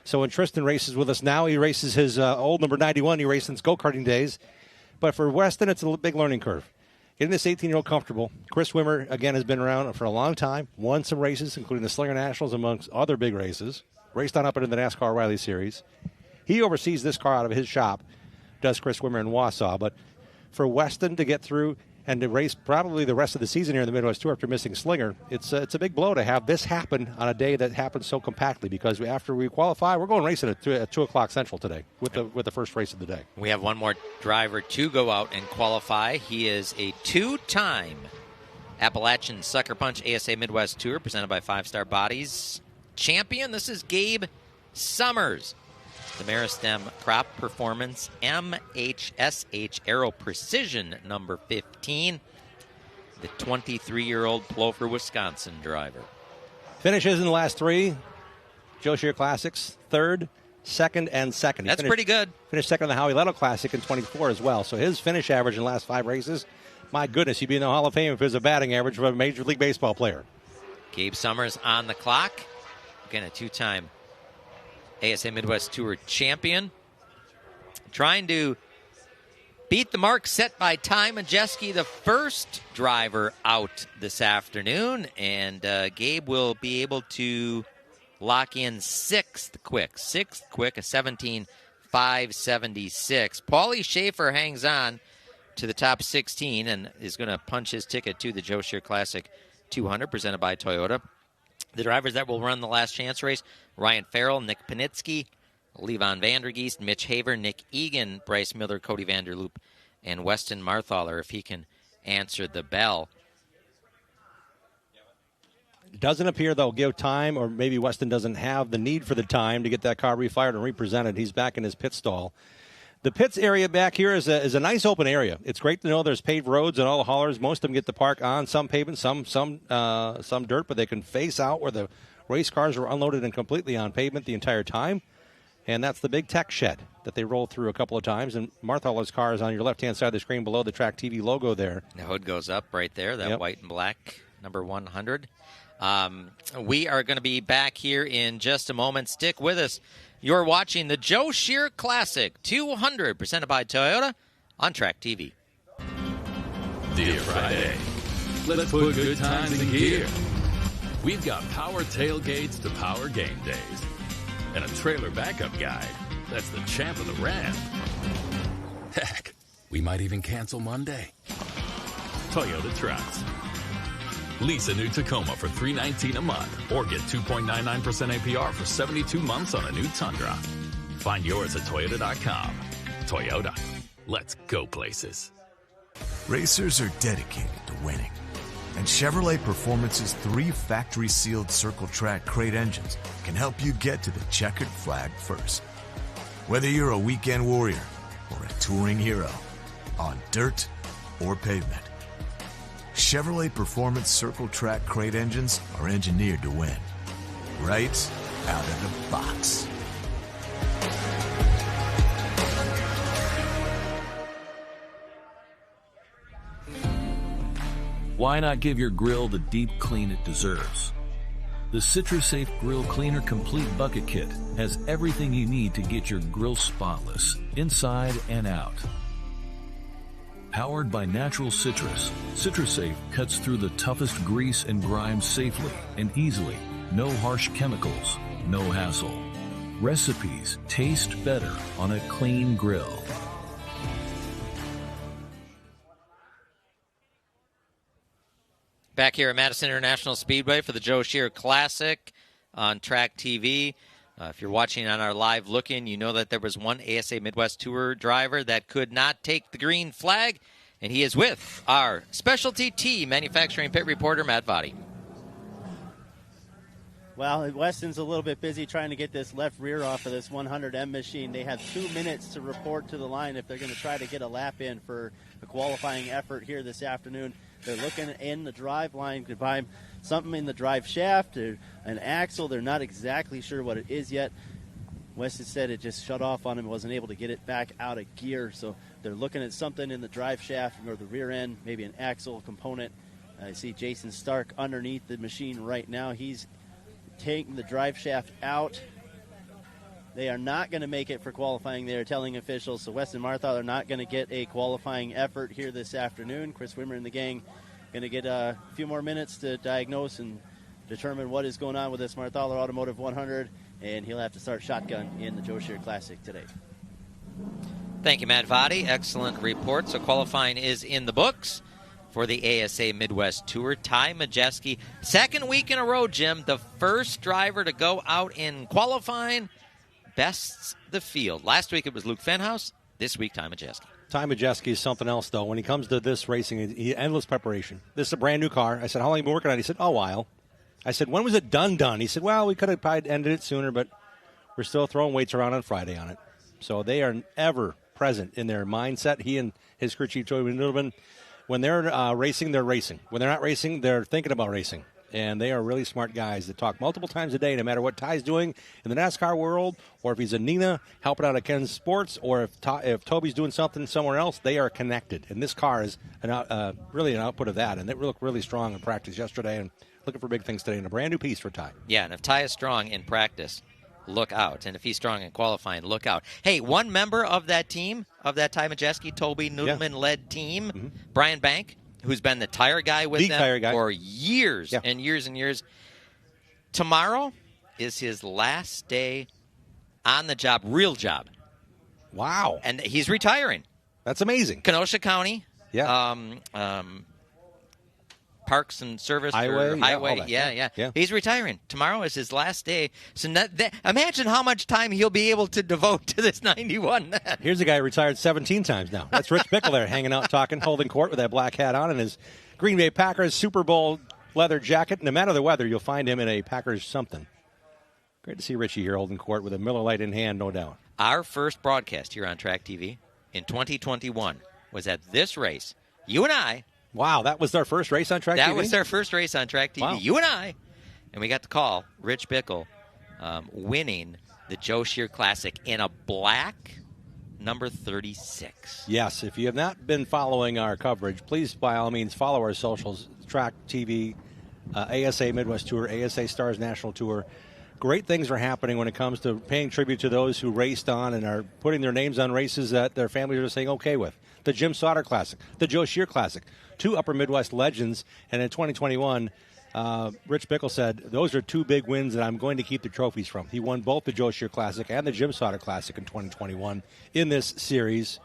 [SPEAKER 2] So when Tristan races with us now, he races his old number 91. He raced since go-karting days. But for Weston, it's a big learning curve. Getting this 18-year-old comfortable. Chris Wimmer, again, has been around for a long time. Won some races, including the Slinger Nationals, amongst other big races. Raced on up into the NASCAR O'Reilly Series. He oversees this car out of his shop, does Chris Wimmer in Wausau. But for Weston to get through and to race probably the rest of the season here in the Midwest Tour after missing Slinger, it's a big blow to have this happen on a day that happens so compactly, because after we qualify, we're going racing at 2 o'clock Central today with the first race of the day. We have one more driver to go out and qualify. He is a two-time Appalachian Sucker Punch ASA Midwest Tour presented by Five Star Bodies champion. This is Gabe Summers. The Meristem Crop Performance MHSH Aero Precision number 15. The 23-year-old Plover, Wisconsin driver.
[SPEAKER 1] Finishes in the last 3 Joe Shear Classics, 3rd, 2nd, and 2nd.
[SPEAKER 2] That's pretty good.
[SPEAKER 1] Finished 2nd in the Howie Letto Classic in 24 as well. So his finish average in the last 5 races, my goodness, he'd be in the Hall of Fame if it was a batting average of a Major League Baseball player.
[SPEAKER 2] Gabe Summers on the clock. Again, a two-time ASA Midwest Tour champion. Trying to beat the mark set by Ty Majeski, the first driver out this afternoon. And Gabe will be able to lock in 6th quick, a 17.576. Paulie Schaefer hangs on to the top 16 and is going to punch his ticket to the Joe Shear Classic 200 presented by Toyota. The drivers that will run the last chance race: Ryan Farrell, Nick Panitsky, Levon Vandergeest, Mitch Haver, Nick Egan, Bryce Miller, Cody Vanderloop, and Weston Marthaler, if he can answer the bell.
[SPEAKER 1] It doesn't appear they'll give time, or maybe Weston doesn't have the need for the time to get that car refired and represented. He's back in his pit stall. The pits area back here is a nice open area. It's great to know there's paved roads and all the haulers. Most of them get to park on some pavement, some dirt, but they can face out where the race cars are unloaded and completely on pavement the entire time. And that's the big tech shed that they roll through a couple of times. And Marthaler's car is on your left-hand side of the screen below the Track TV logo there.
[SPEAKER 2] The hood goes up right there, that white and black number 100. We are going to be back here in just a moment. Stick with us. You're watching the Joe Shear Classic 200 presented by Toyota on Track TV.
[SPEAKER 6] Dear Friday, let's put good times in gear. We've got power tailgates to power game days and a trailer backup guide that's the champ of the ramp. Heck, we might even cancel Monday. Toyota Trucks. Lease a new Tacoma for $319 a month or get 2.99% APR for 72 months on a new Tundra. Find yours at Toyota.com. Toyota, let's go places.
[SPEAKER 10] Racers are dedicated to winning. And Chevrolet Performance's 3 factory-sealed Circle Track crate engines can help you get to the checkered flag first. Whether you're a weekend warrior or a touring hero, on dirt or pavement, Chevrolet Performance Circle Track crate engines are engineered to win. Right out of the box.
[SPEAKER 11] Why not give your grill the deep clean it deserves? The CitraSafe Grill Cleaner Complete Bucket Kit has everything you need to get your grill spotless, inside and out. Powered by natural citrus, CitraSafe cuts through the toughest grease and grime safely and easily. No harsh chemicals, no hassle. Recipes taste better on a clean grill.
[SPEAKER 2] Back here at Madison International Speedway for the Joe Shear Classic on Track TV. If you're watching on our live look-in, you know that there was one ASA Midwest Tour driver that could not take the green flag. And he is with our specialty tea manufacturing pit reporter, Matt Votty.
[SPEAKER 3] Well, Weston's a little bit busy trying to get this left rear off of this 100M machine. They have 2 minutes to report to the line if they're going to try to get a lap in for a qualifying effort here this afternoon. They're looking in the drive line to find something in the drive shaft or an axle. They're not exactly sure what it is yet. Weston said it just shut off on him, wasn't able to get it back out of gear. So they're looking at something in the drive shaft or the rear end, maybe an axle component. I see Jason Stark underneath the machine right now. He's taking the drive shaft out. They are not going to make it for qualifying. They are telling officials. So Weston Marthaler are not going to get a qualifying effort here this afternoon. Chris Wimmer and the gang going to get a few more minutes to diagnose and determine what is going on with this Marthaler Automotive 100, and he'll have to start shotgun in the Joe Shear Classic today.
[SPEAKER 2] Thank you, Matt Votty. Excellent report. So qualifying is in the books for the ASA Midwest Tour. Ty Majeski, second week in a row, Jim, the first driver to go out in qualifying, bests the field. Last week it was Luke Fenhaus. This week, Ty Majeski.
[SPEAKER 1] Ty Majeski is something else, though. When he comes to this racing, endless preparation. This is a brand new car. I said, how long have you been working on it? He said, a while. I said, when was it done? He said, well, we could have probably ended it sooner, but we're still throwing weights around on Friday on it. So they are ever present in their mindset. He and his crew chief, Joey Middleman, when they're racing, they're racing. When they're not racing, they're thinking about racing. And they are really smart guys that talk multiple times a day, no matter what Ty's doing in the NASCAR world, or if he's in Neenah helping out at Ken's Sports, or if Toby's doing something somewhere else, they are connected. And this car is really an output of that. And they looked really strong in practice yesterday, and looking for big things today. And a brand new piece for Ty.
[SPEAKER 2] Yeah, and if Ty is strong in practice, look out. And if he's strong in qualifying, look out. Hey, one member of that team, of that Ty Majeski, Toby Noodleman-led team, Brian Bank, who's been the tire guy with them for years and years and years. Tomorrow is his last day on the job, real job.
[SPEAKER 1] Wow.
[SPEAKER 2] And he's retiring.
[SPEAKER 1] That's amazing.
[SPEAKER 2] Kenosha County.
[SPEAKER 1] Yeah.
[SPEAKER 2] Parks and Service.
[SPEAKER 1] Highway.
[SPEAKER 2] Yeah. He's retiring. Tomorrow is his last day. So imagine how much time he'll be able to devote to this 91.
[SPEAKER 1] Here's a guy who retired 17 times now. That's Rich Bickle there, hanging out, talking, holding court with that black hat on and his Green Bay Packers Super Bowl leather jacket. No matter the weather, you'll find him in a Packers something. Great to see Richie here holding court with a Miller Lite in hand, no doubt.
[SPEAKER 2] Our first broadcast here on Track TV in 2021 was at this race. You and I.
[SPEAKER 1] Wow, that was our first race on Track TV?
[SPEAKER 2] That was our first race on Track TV.
[SPEAKER 1] Wow.
[SPEAKER 2] You and I. And we got to call Rich Bickle winning the Joe Shear Classic in a black number 36.
[SPEAKER 1] Yes, if you have not been following our coverage, please, by all means, follow our socials, Track TV, ASA Midwest Tour, ASA Stars National Tour. Great things are happening when it comes to paying tribute to those who raced on and are putting their names on races that their families are saying okay with. The Jim Sauter Classic, the Joe Shear Classic, two Upper Midwest legends. And in 2021, Rich Bickle said, those are two big wins that I'm going to keep the trophies from. He won both the Joe Shear Classic and the Jim Sauter Classic in 2021 in this series.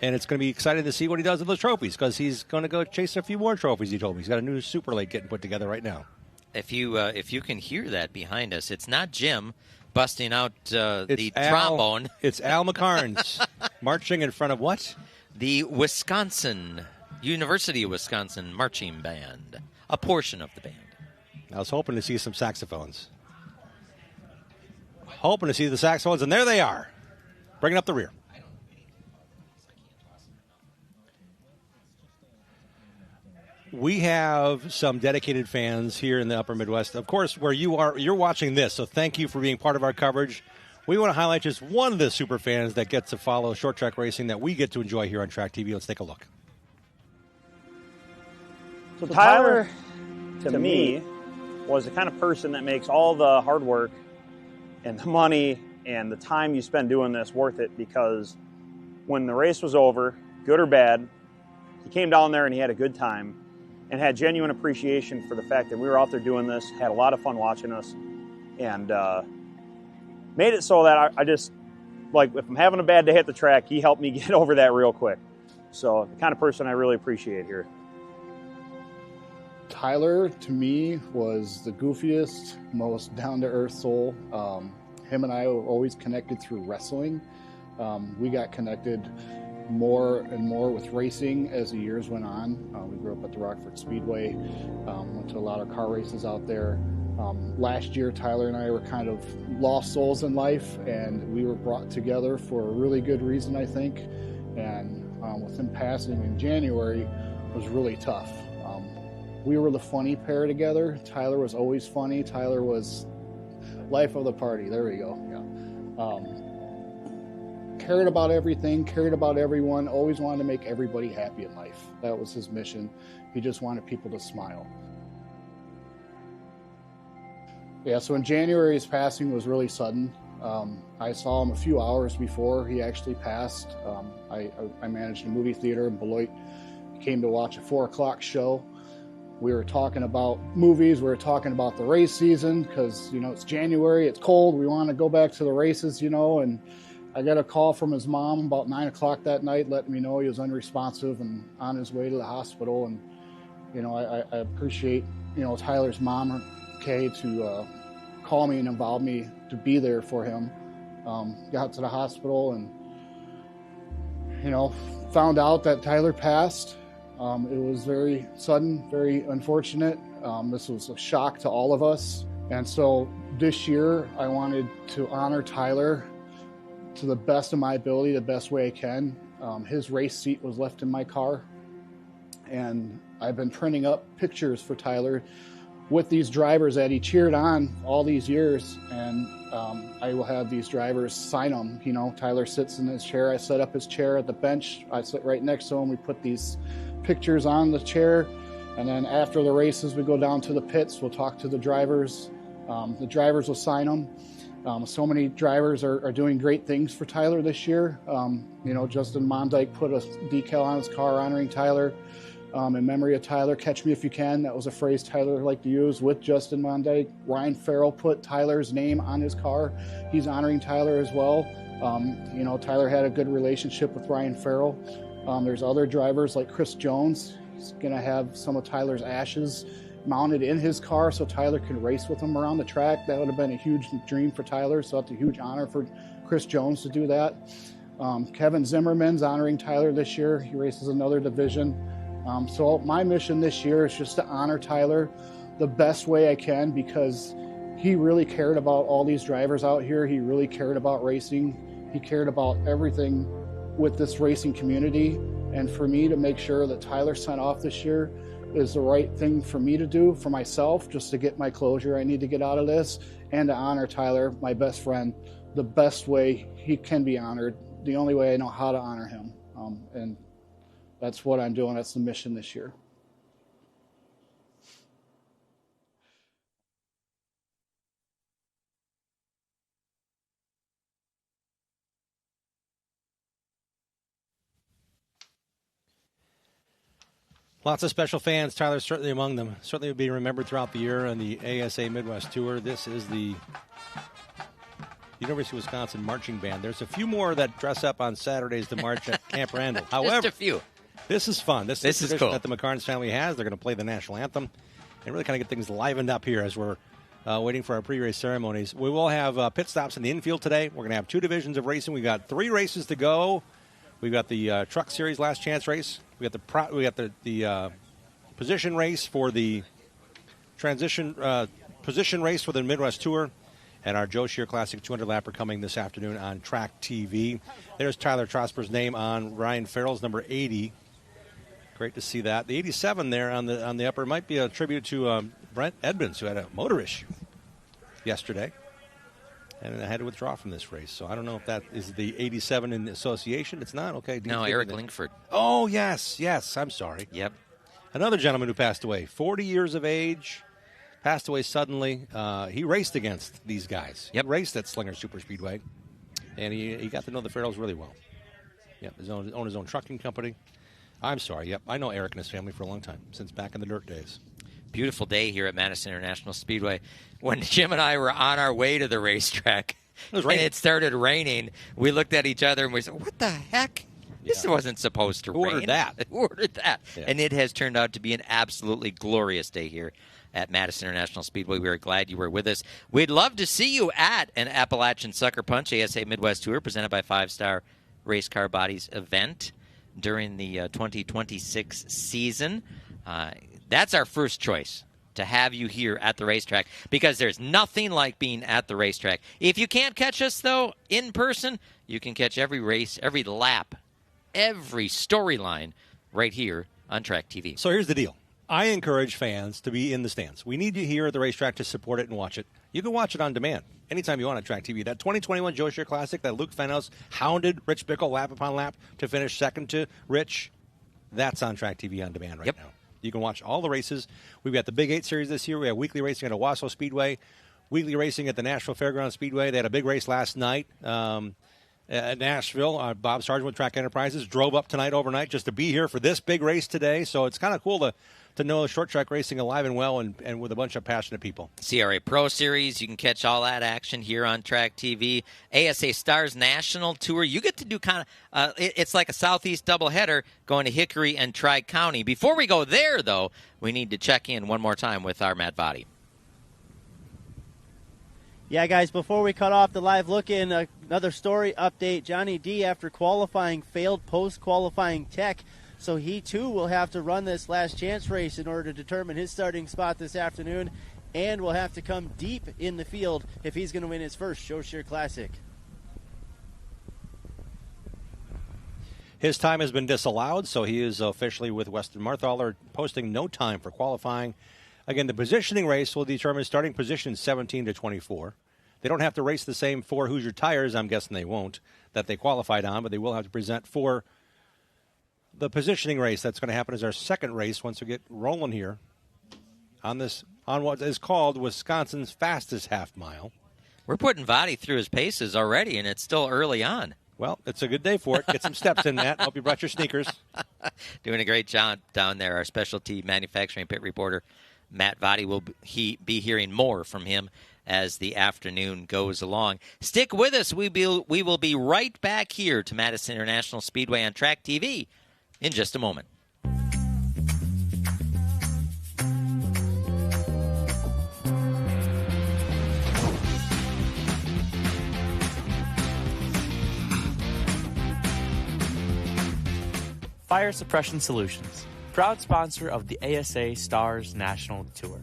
[SPEAKER 1] And it's going to be exciting to see what he does with those trophies because he's going to go chase a few more trophies, he told me. He's got a new Super Late getting put together right now.
[SPEAKER 2] If you can hear that behind us, it's not Jim busting out the trombone.
[SPEAKER 1] It's Al McCarnes marching in front of what?
[SPEAKER 2] The University of Wisconsin Marching Band, a portion of the band.
[SPEAKER 1] I was hoping to see some saxophones. Hoping to see the saxophones, and there they are, bringing up the rear. We have some dedicated fans here in the Upper Midwest. Of course, where you are, you're watching this, so thank you for being part of our coverage. We want to highlight just one of the super fans that gets to follow short track racing that we get to enjoy here on Track TV. Let's take a look.
[SPEAKER 12] So Tyler, to me, was the kind of person that makes all the hard work and the money and the time you spend doing this worth it, because when the race was over, good or bad, he came down there and he had a good time and had genuine appreciation for the fact that we were out there doing this, had a lot of fun watching us, and made it so that I just, like, if I'm having a bad day at the track, he helped me get over that real quick. So the kind of person I really appreciate here.
[SPEAKER 13] Tyler, to me, was the goofiest, most down-to-earth soul. Him and I were always connected through wrestling. We got connected more and more with racing as the years went on. We grew up at the Rockford Speedway, went to a lot of car races out there. Last year, Tyler and I were kind of lost souls in life, and we were brought together for a really good reason, I think. And with him passing in January was really tough. We were the funny pair together. Tyler was always funny. Tyler was life of the party. There we go. Yeah. Cared about everything, cared about everyone, always wanted to make everybody happy in life. That was his mission. He just wanted people to smile. Yeah, so in January, his passing was really sudden. I saw him a few hours before he actually passed. I managed a movie theater in Beloit. He came to watch a 4 o'clock show. We were talking about movies. We were talking about the race season because, it's January, it's cold. We want to go back to the races, and I got a call from his mom about 9 o'clock that night letting me know he was unresponsive and on his way to the hospital. And, I appreciate, Tyler's mom, Kay, to call me and involve me to be there for him. Got to the hospital and, found out that Tyler passed. It was very sudden, very unfortunate. This was a shock to all of us. And so this year, I wanted to honor Tyler to the best of my ability, the best way I can. His race seat was left in my car. And I've been printing up pictures for Tyler with these drivers that he cheered on all these years. And I will have these drivers sign them. Tyler sits in his chair. I set up his chair at the bench. I sit right next to him. We put these pictures on the chair, and then after the races we go down to the pits. We'll talk to the drivers. The drivers will sign them. So many drivers are doing great things for Tyler this year. Justin Mondyke put a decal on his car honoring Tyler, in memory of Tyler. Catch me if you can. That was a phrase Tyler liked to use with Justin Mondyke. Ryan Farrell put Tyler's name on his car. He's honoring Tyler as well. Tyler had a good relationship with Ryan Farrell. There's other drivers like Chris Jones. He's going to have some of Tyler's ashes mounted in his car so Tyler can race with him around the track. That would have been a huge dream for Tyler, so it's a huge honor for Chris Jones to do that. Kevin Zimmerman's honoring Tyler this year. He races another division. So my mission this year is just to honor Tyler the best way I can because he really cared about all these drivers out here. He really cared about racing. He cared about everything with this racing community, and for me to make sure that Tyler sent off this year is the right thing for me to do for myself, just to get my closure I need to get out of this, and to honor Tyler, my best friend, the best way he can be honored, the only way I know how to honor him. And that's what I'm doing. That's the mission this year.
[SPEAKER 1] Lots of special fans. Tyler's certainly among them. Certainly will be remembered throughout the year on the ASA Midwest Tour. This is the University of Wisconsin Marching Band. There's a few more that dress up on Saturdays to march at Camp Randall. However,
[SPEAKER 2] just a few.
[SPEAKER 1] This is fun. This is
[SPEAKER 2] cool.
[SPEAKER 1] That the McCarnes family has. They're going to play the national anthem and really kind of get things livened up here as we're waiting for our pre-race ceremonies. We will have pit stops in the infield today. We're going to have 2 divisions of racing. We've got 3 races to go. We've got the Truck Series Last Chance race. We got the position race for the position race for the Midwest Tour, and our Joe Shear Classic 200 lapper coming this afternoon on Track TV. There's Tyler Trosper's name on Ryan Farrell's number 80. Great to see that. The 87 there on the upper might be a tribute to Brent Edmonds, who had a motor issue yesterday and had to withdraw from this race. So I don't know if that is the 87 in the association. It's not? Okay.
[SPEAKER 2] No, Eric Lingford.
[SPEAKER 1] Oh, yes. I'm sorry.
[SPEAKER 2] Yep.
[SPEAKER 1] Another gentleman who passed away, 40 years of age, passed away suddenly. He raced against these guys.
[SPEAKER 2] Yep.
[SPEAKER 1] He raced at Slinger Super Speedway, and he got to know the Farrells really well. Yep, owned his own trucking company. I'm sorry. Yep, I know Eric and his family for a long time, since back in the dirt days.
[SPEAKER 2] Beautiful day here at Madison International Speedway. When Jim and I were on our way to the racetrack and it started raining, we looked at each other and we said, what the heck? This wasn't supposed to rain.
[SPEAKER 1] Who ordered that?
[SPEAKER 2] Who ordered that?
[SPEAKER 1] Yeah.
[SPEAKER 2] And it has turned out to be an absolutely glorious day here at Madison International Speedway. We are glad you were with us. We'd love to see you at an Appalachian Sucker Punch ASA Midwest Tour presented by 5 Star Race Car Bodies event. during the 2026 season. That's our first choice, to have you here at the racetrack, because there's nothing like being at the racetrack. If you can't catch us, though, in person, you can catch every race, every lap, every storyline right here on Track TV.
[SPEAKER 1] So here's the deal. I encourage fans to be in the stands. We need you here at the racetrack to support it and watch it. You can watch it on demand anytime you want on Track TV. That 2021 Joe Shear Classic that Luke Fennos hounded Rich Bickle lap upon lap to finish second to Rich, that's on Track TV on demand right now. You can watch all the races. We've got the Big 8 Series this year. We have weekly racing at Owasso Speedway, weekly racing at the Nashville Fairgrounds Speedway. They had a big race last night at Nashville. Bob Sargent with Track Enterprises drove up tonight overnight just to be here for this big race today. So it's kind of cool to know short track racing alive and well and with a bunch of passionate people.
[SPEAKER 2] CRA Pro Series, you can catch all that action here on Track TV. ASA Stars National Tour, you get to do kind of, it's like a Southeast doubleheader going to Hickory and Tri-County. Before we go there, though, we need to check in one more time with our Matt Vadi.
[SPEAKER 3] Yeah, guys, before we cut off the live look-in, another story update. Johnny D, after qualifying, failed post-qualifying tech. So he, too, will have to run this last chance race in order to determine his starting spot this afternoon, and will have to come deep in the field if he's going to win his first Joe Shear Classic.
[SPEAKER 1] His time has been disallowed, so he is officially with Weston Marthaler, posting no time for qualifying. Again, the positioning race will determine starting position 17 to 24. They don't have to race the same 4 Hoosier tires, I'm guessing they won't, that they qualified on, but they will have to present for the positioning race. That's going to happen as our second race once we get rolling here on what is called Wisconsin's fastest half mile.
[SPEAKER 2] We're putting Vadi through his paces already, and it's still early on.
[SPEAKER 1] Well, it's a good day for it. Get some steps in, Matt. Hope you brought your sneakers.
[SPEAKER 2] Doing a great job down there. Our specialty manufacturing pit reporter, Matt Vadi, will be hearing more from him as the afternoon goes along. Stick with us. We will be right back here to Madison International Speedway on Track TV in just a moment.
[SPEAKER 14] Fire Suppression Solutions, proud sponsor of the ASA Stars National Tour.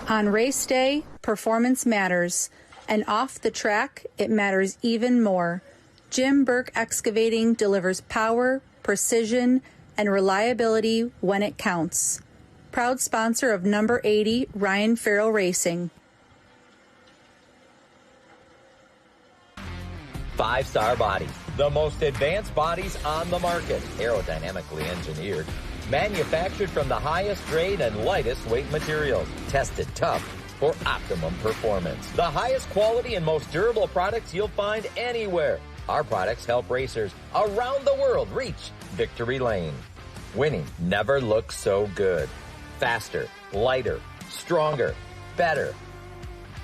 [SPEAKER 15] On race day, performance matters, and off the track, it matters even more. Jim Burke Excavating delivers power, precision, and reliability when it counts. Proud sponsor of number 80, Ryan Farrell Racing.
[SPEAKER 16] 5-star bodies, the most advanced bodies on the market, aerodynamically engineered, manufactured from the highest grade and lightest weight materials, tested tough for optimum performance. The highest quality and most durable products you'll find anywhere. Our products help racers around the world reach victory lane. Winning never looks so good. Faster, lighter, stronger, better.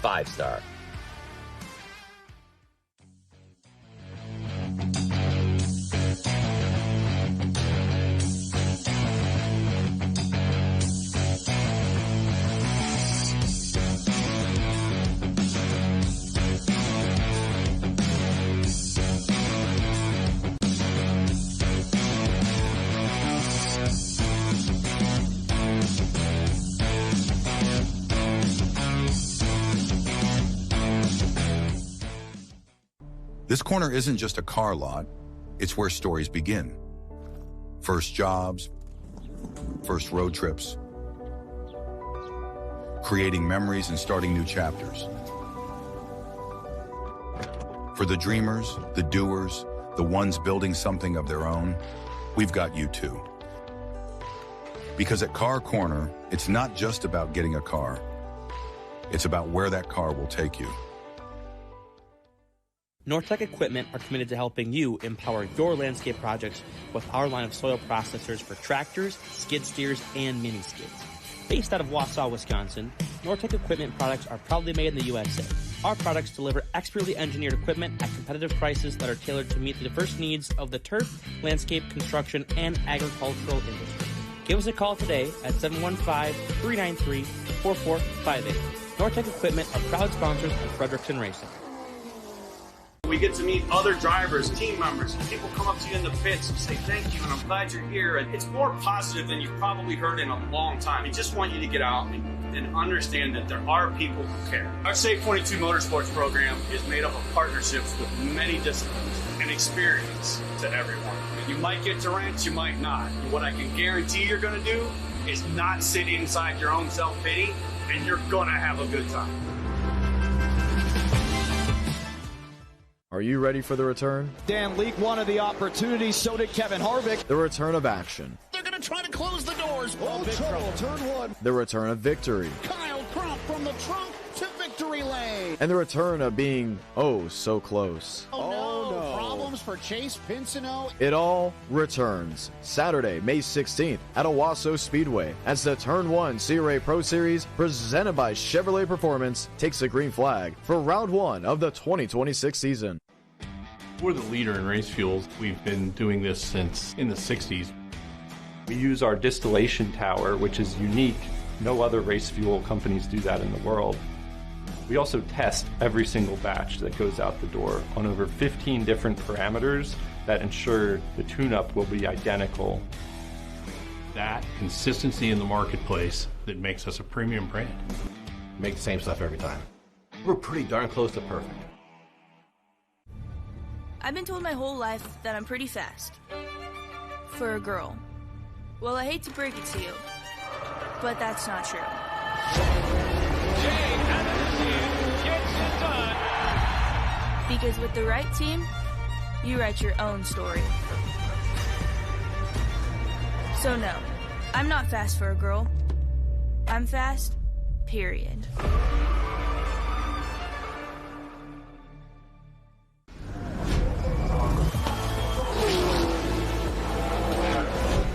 [SPEAKER 16] 5-star.
[SPEAKER 17] This corner isn't just a car lot, it's where stories begin. First jobs, first road trips, creating memories and starting new chapters. For the dreamers, the doers, the ones building something of their own, we've got you too. Because at Car Corner, it's not just about getting a car, it's about where that car will take you.
[SPEAKER 14] Nortec Equipment are committed to helping you empower your landscape projects with our line of soil processors for tractors, skid steers, and mini skids. Based out of Wausau, Wisconsin, Nortec Equipment products are proudly made in the USA. Our products deliver expertly engineered equipment at competitive prices that are tailored to meet the diverse needs of the turf, landscape, construction, and agricultural industry. Give us a call today at 715-393-4458. Nortec Equipment are proud sponsors of Frederickson Racing.
[SPEAKER 18] We get to meet other drivers, team members, and people come up to you in the pits and say thank you, and I'm glad you're here. And it's more positive than you've probably heard in a long time. We just want you to get out and understand that there are people who care. Our Safe 22 Motorsports program is made up of partnerships with many disciplines and experience to everyone. You might get to rents, you might not. And what I can guarantee you're going to do is not sit inside your own self-pity, and you're going to have a good time.
[SPEAKER 19] Are you ready for the return?
[SPEAKER 20] Dan Leake wanted the opportunity, so did Kevin Harvick.
[SPEAKER 19] The return of action.
[SPEAKER 21] They're going to try to close the doors. Oh, trouble. Turn one.
[SPEAKER 19] The return of victory.
[SPEAKER 21] Kyle Crump from the trunk to victory lane.
[SPEAKER 19] And the return of being, oh, so close.
[SPEAKER 21] Oh, no. Problems for Chase Pincino.
[SPEAKER 19] It all returns Saturday, May 16th at Owasso Speedway as the Turn 1 CRA Pro Series presented by Chevrolet Performance takes the green flag for round one of the 2026 season.
[SPEAKER 22] We're the leader in race fuels. We've been doing this since in the 60s. We use our distillation tower, which is unique. No other race fuel companies do that in the world. We also test every single batch that goes out the door on over 15 different parameters that ensure the tune-up will be identical. That consistency in the marketplace that makes us a premium brand.
[SPEAKER 23] Make the same stuff every time. We're pretty darn close to perfect.
[SPEAKER 24] I've been told my whole life that I'm pretty fast. For a girl. Well, I hate to break it to you, but that's not true. Because with the right team, you write your own story. So no, I'm not fast for a girl. I'm fast, period.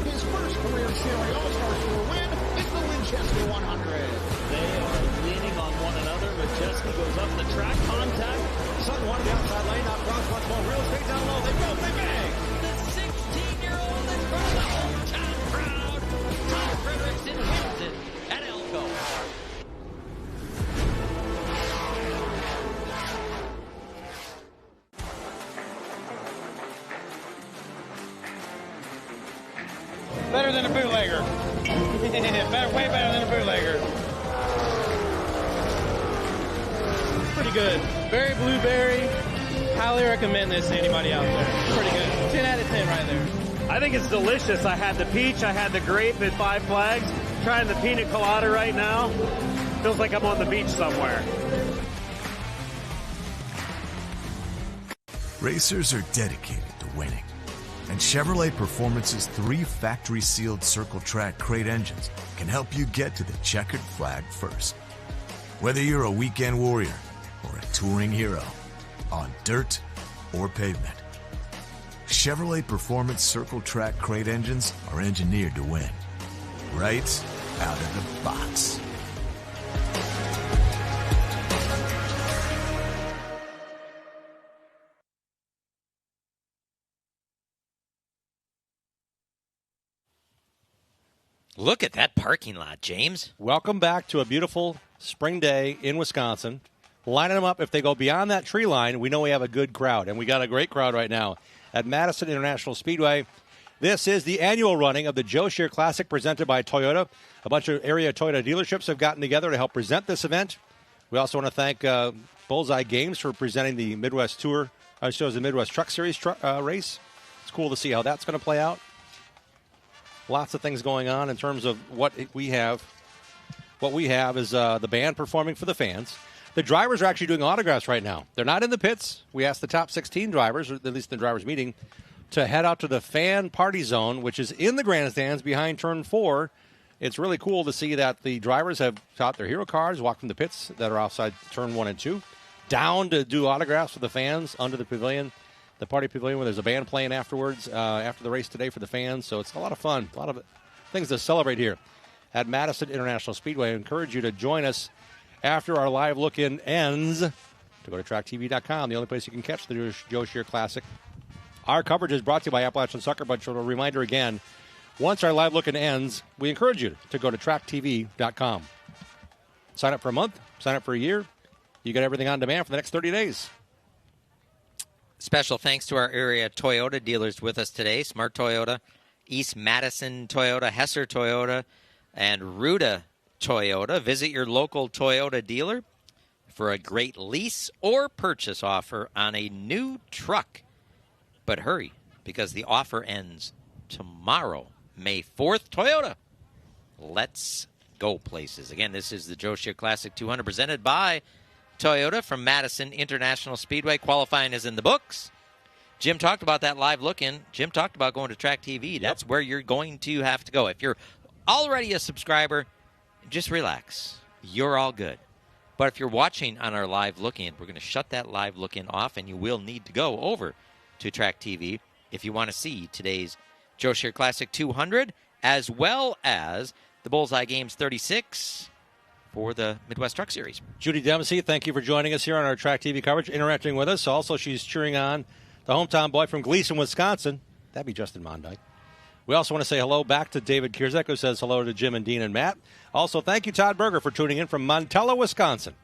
[SPEAKER 21] His first career Series All-Stars Tour win is the Winchester 100.
[SPEAKER 25] They are leaning on one another. Majeski goes up the track, contact. Sun one the outside lane, now cross once more. Real straight down low. They go, they bang.
[SPEAKER 2] The 16-year-old in front of the hometown crowd. Tom Frederickson wins it at Elko.
[SPEAKER 4] Better than a bootlegger. Way better than a bootlegger. Pretty good. Very blueberry. Highly recommend this to anybody out there. Pretty good. 10 out of 10 right there.
[SPEAKER 26] I think it's delicious. I had the peach, I had the grape at Five Flags. Trying the pina colada right now. Feels like I'm on the beach somewhere.
[SPEAKER 10] Racers are dedicated to winning. And Chevrolet Performance's 3 factory-sealed circle track crate engines can help you get to the checkered flag first. Whether you're a weekend warrior or a touring hero, on dirt or pavement, Chevrolet Performance circle track crate engines are engineered to win. Right out of the box.
[SPEAKER 2] Look at that parking lot, James.
[SPEAKER 1] Welcome back to a beautiful spring day in Wisconsin. Lining them up. If they go beyond that tree line, we know we have a good crowd. And we got a great crowd right now at Madison International Speedway. This is the annual running of the Joe Shear Classic presented by Toyota. A bunch of area Toyota dealerships have gotten together to help present this event. We also want to thank Bullseye Games for presenting the Midwest Tour. Shows the Midwest Truck Series race. It's cool to see how that's going to play out. Lots of things going on in terms of what we have. What we have is the band performing for the fans. The drivers are actually doing autographs right now. They're not in the pits. We asked the top 16 drivers, or at least the drivers' meeting, to head out to the fan party zone, which is in the grandstands behind Turn 4. It's really cool to see that the drivers have got their hero cars, walked from the pits that are outside Turn 1 and 2, down to do autographs for the fans under the pavilion. The party pavilion where there's a band playing afterwards, after the race today for the fans. So it's a lot of fun, a lot of things to celebrate here at Madison International Speedway. I encourage you to join us after our live look-in ends to go to tracktv.com, the only place you can catch the Joe Shear Classic. Our coverage is brought to you by Appalachian Sucker Punch. So a reminder again, once our live look-in ends, we encourage you to go to tracktv.com. Sign up for a month, sign up for a year. You get everything on demand for the next 30 days.
[SPEAKER 2] Special thanks to our area Toyota dealers with us today. Smart Toyota, East Madison Toyota, Hesser Toyota, and Ruda Toyota. Visit your local Toyota dealer for a great lease or purchase offer on a new truck. But hurry, because the offer ends tomorrow, May 4th. Toyota, let's go places. Again, this is the Joe Shear Classic 200 presented by Toyota from Madison International Speedway. Qualifying is in the books. Jim talked about that live look-in. Jim talked about going to Track TV. That's where you're going to have to go. If you're already a subscriber, just relax. You're all good. But if you're watching on our live look-in, we're going to shut that live look-in off, and you will need to go over to Track TV if you want to see today's Joe Shear Classic 200, as well as the Bullseye Games 36 for the Midwest Truck Series.
[SPEAKER 1] Judy Dempsey, thank you for joining us here on our Track TV coverage, interacting with us. Also, she's cheering on the hometown boy from Gleason, Wisconsin. That'd be Justin Mondike. We also want to say hello back to David Kierzek, who says hello to Jim and Dean and Matt. Also, thank you, Todd Berger, for tuning in from Montella, Wisconsin,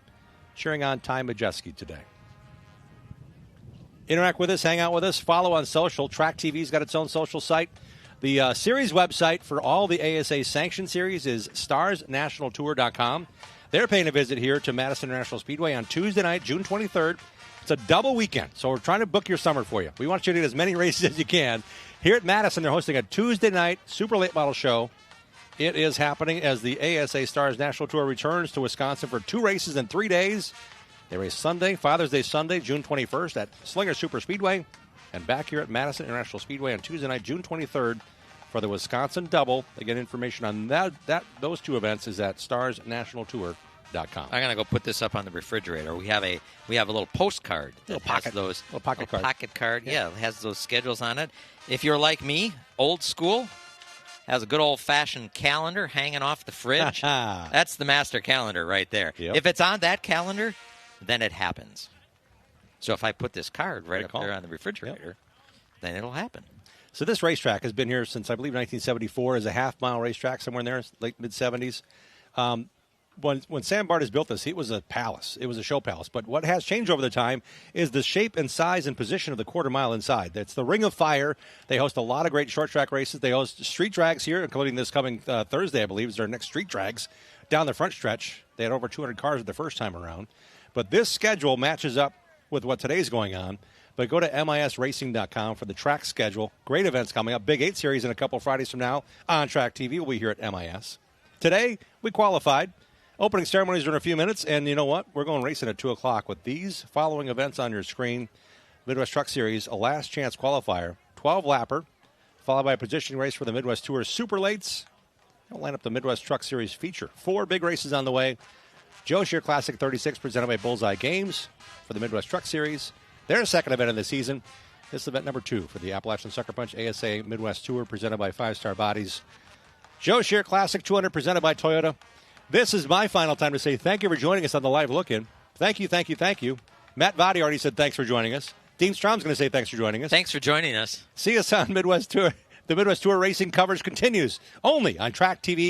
[SPEAKER 1] cheering on Ty Majeski today. Interact with us, hang out with us, follow on social. Track TV's got its own social site. The series website for all the ASA sanctioned series is starsnationaltour.com. They're paying a visit here to Madison International Speedway on Tuesday night, June 23rd. It's a double weekend, so we're trying to book your summer for you. We want you to get as many races as you can. Here at Madison, they're hosting a Tuesday night super late model show. It is happening as the ASA Stars National Tour returns to Wisconsin for 2 races in 3 days. They race Sunday, Father's Day Sunday, June 21st at Slinger Super Speedway, and back here at Madison International Speedway on Tuesday night, June 23rd, for the Wisconsin Double. Again, information on those 2 events is at starsnationaltour.com.
[SPEAKER 2] I'm gonna go put this up on the refrigerator. We have a little postcard that has those
[SPEAKER 1] pocket
[SPEAKER 2] card. Yeah, it has those schedules on it. If you're like me, old school, has a good old-fashioned calendar hanging off the fridge. That's the master calendar right there.
[SPEAKER 1] Yep.
[SPEAKER 2] If it's on that calendar, then it happens. So if I put this card right up there on the refrigerator, then it'll happen.
[SPEAKER 1] So this racetrack has been here since, I believe, 1974 as a half-mile racetrack, somewhere in there, late mid-'70s. When Sam Bartas built this, it was a palace. It was a show palace. But what has changed over the time is the shape and size and position of the quarter mile inside. It's the Ring of Fire. They host a lot of great short track races. They host street drags here, including this coming Thursday, I believe, is their next street drags down the front stretch. They had over 200 cars the first time around. But this schedule matches up with what today's going on. But go to misracing.com for the track schedule. Great events coming up. Big 8 Series in a couple Fridays from now on Track TV. We'll be here at MIS. Today, we qualified. Opening ceremonies are in a few minutes, and you know what? We're going racing at 2 o'clock with these following events on your screen. Midwest Truck Series, a last chance qualifier, 12-lapper, followed by a positioning race for the Midwest Tour Super Lates. I'll line up the Midwest Truck Series feature. 4 big races on the way. Joe Shear Classic 36 presented by Bullseye Games for the Midwest Truck Series. Their second event of the season. This is event number 2 for the Appalachian Sucker Punch ASA Midwest Tour presented by 5 Star Bodies. Joe Shear Classic 200 presented by Toyota. This is my final time to say thank you for joining us on the live look-in. Thank you, thank you, thank you. Matt Votty already said thanks for joining us. Dean Strom's going to say thanks for joining us.
[SPEAKER 2] Thanks for joining us.
[SPEAKER 1] See us on Midwest Tour. The Midwest Tour racing coverage continues only on Track TV.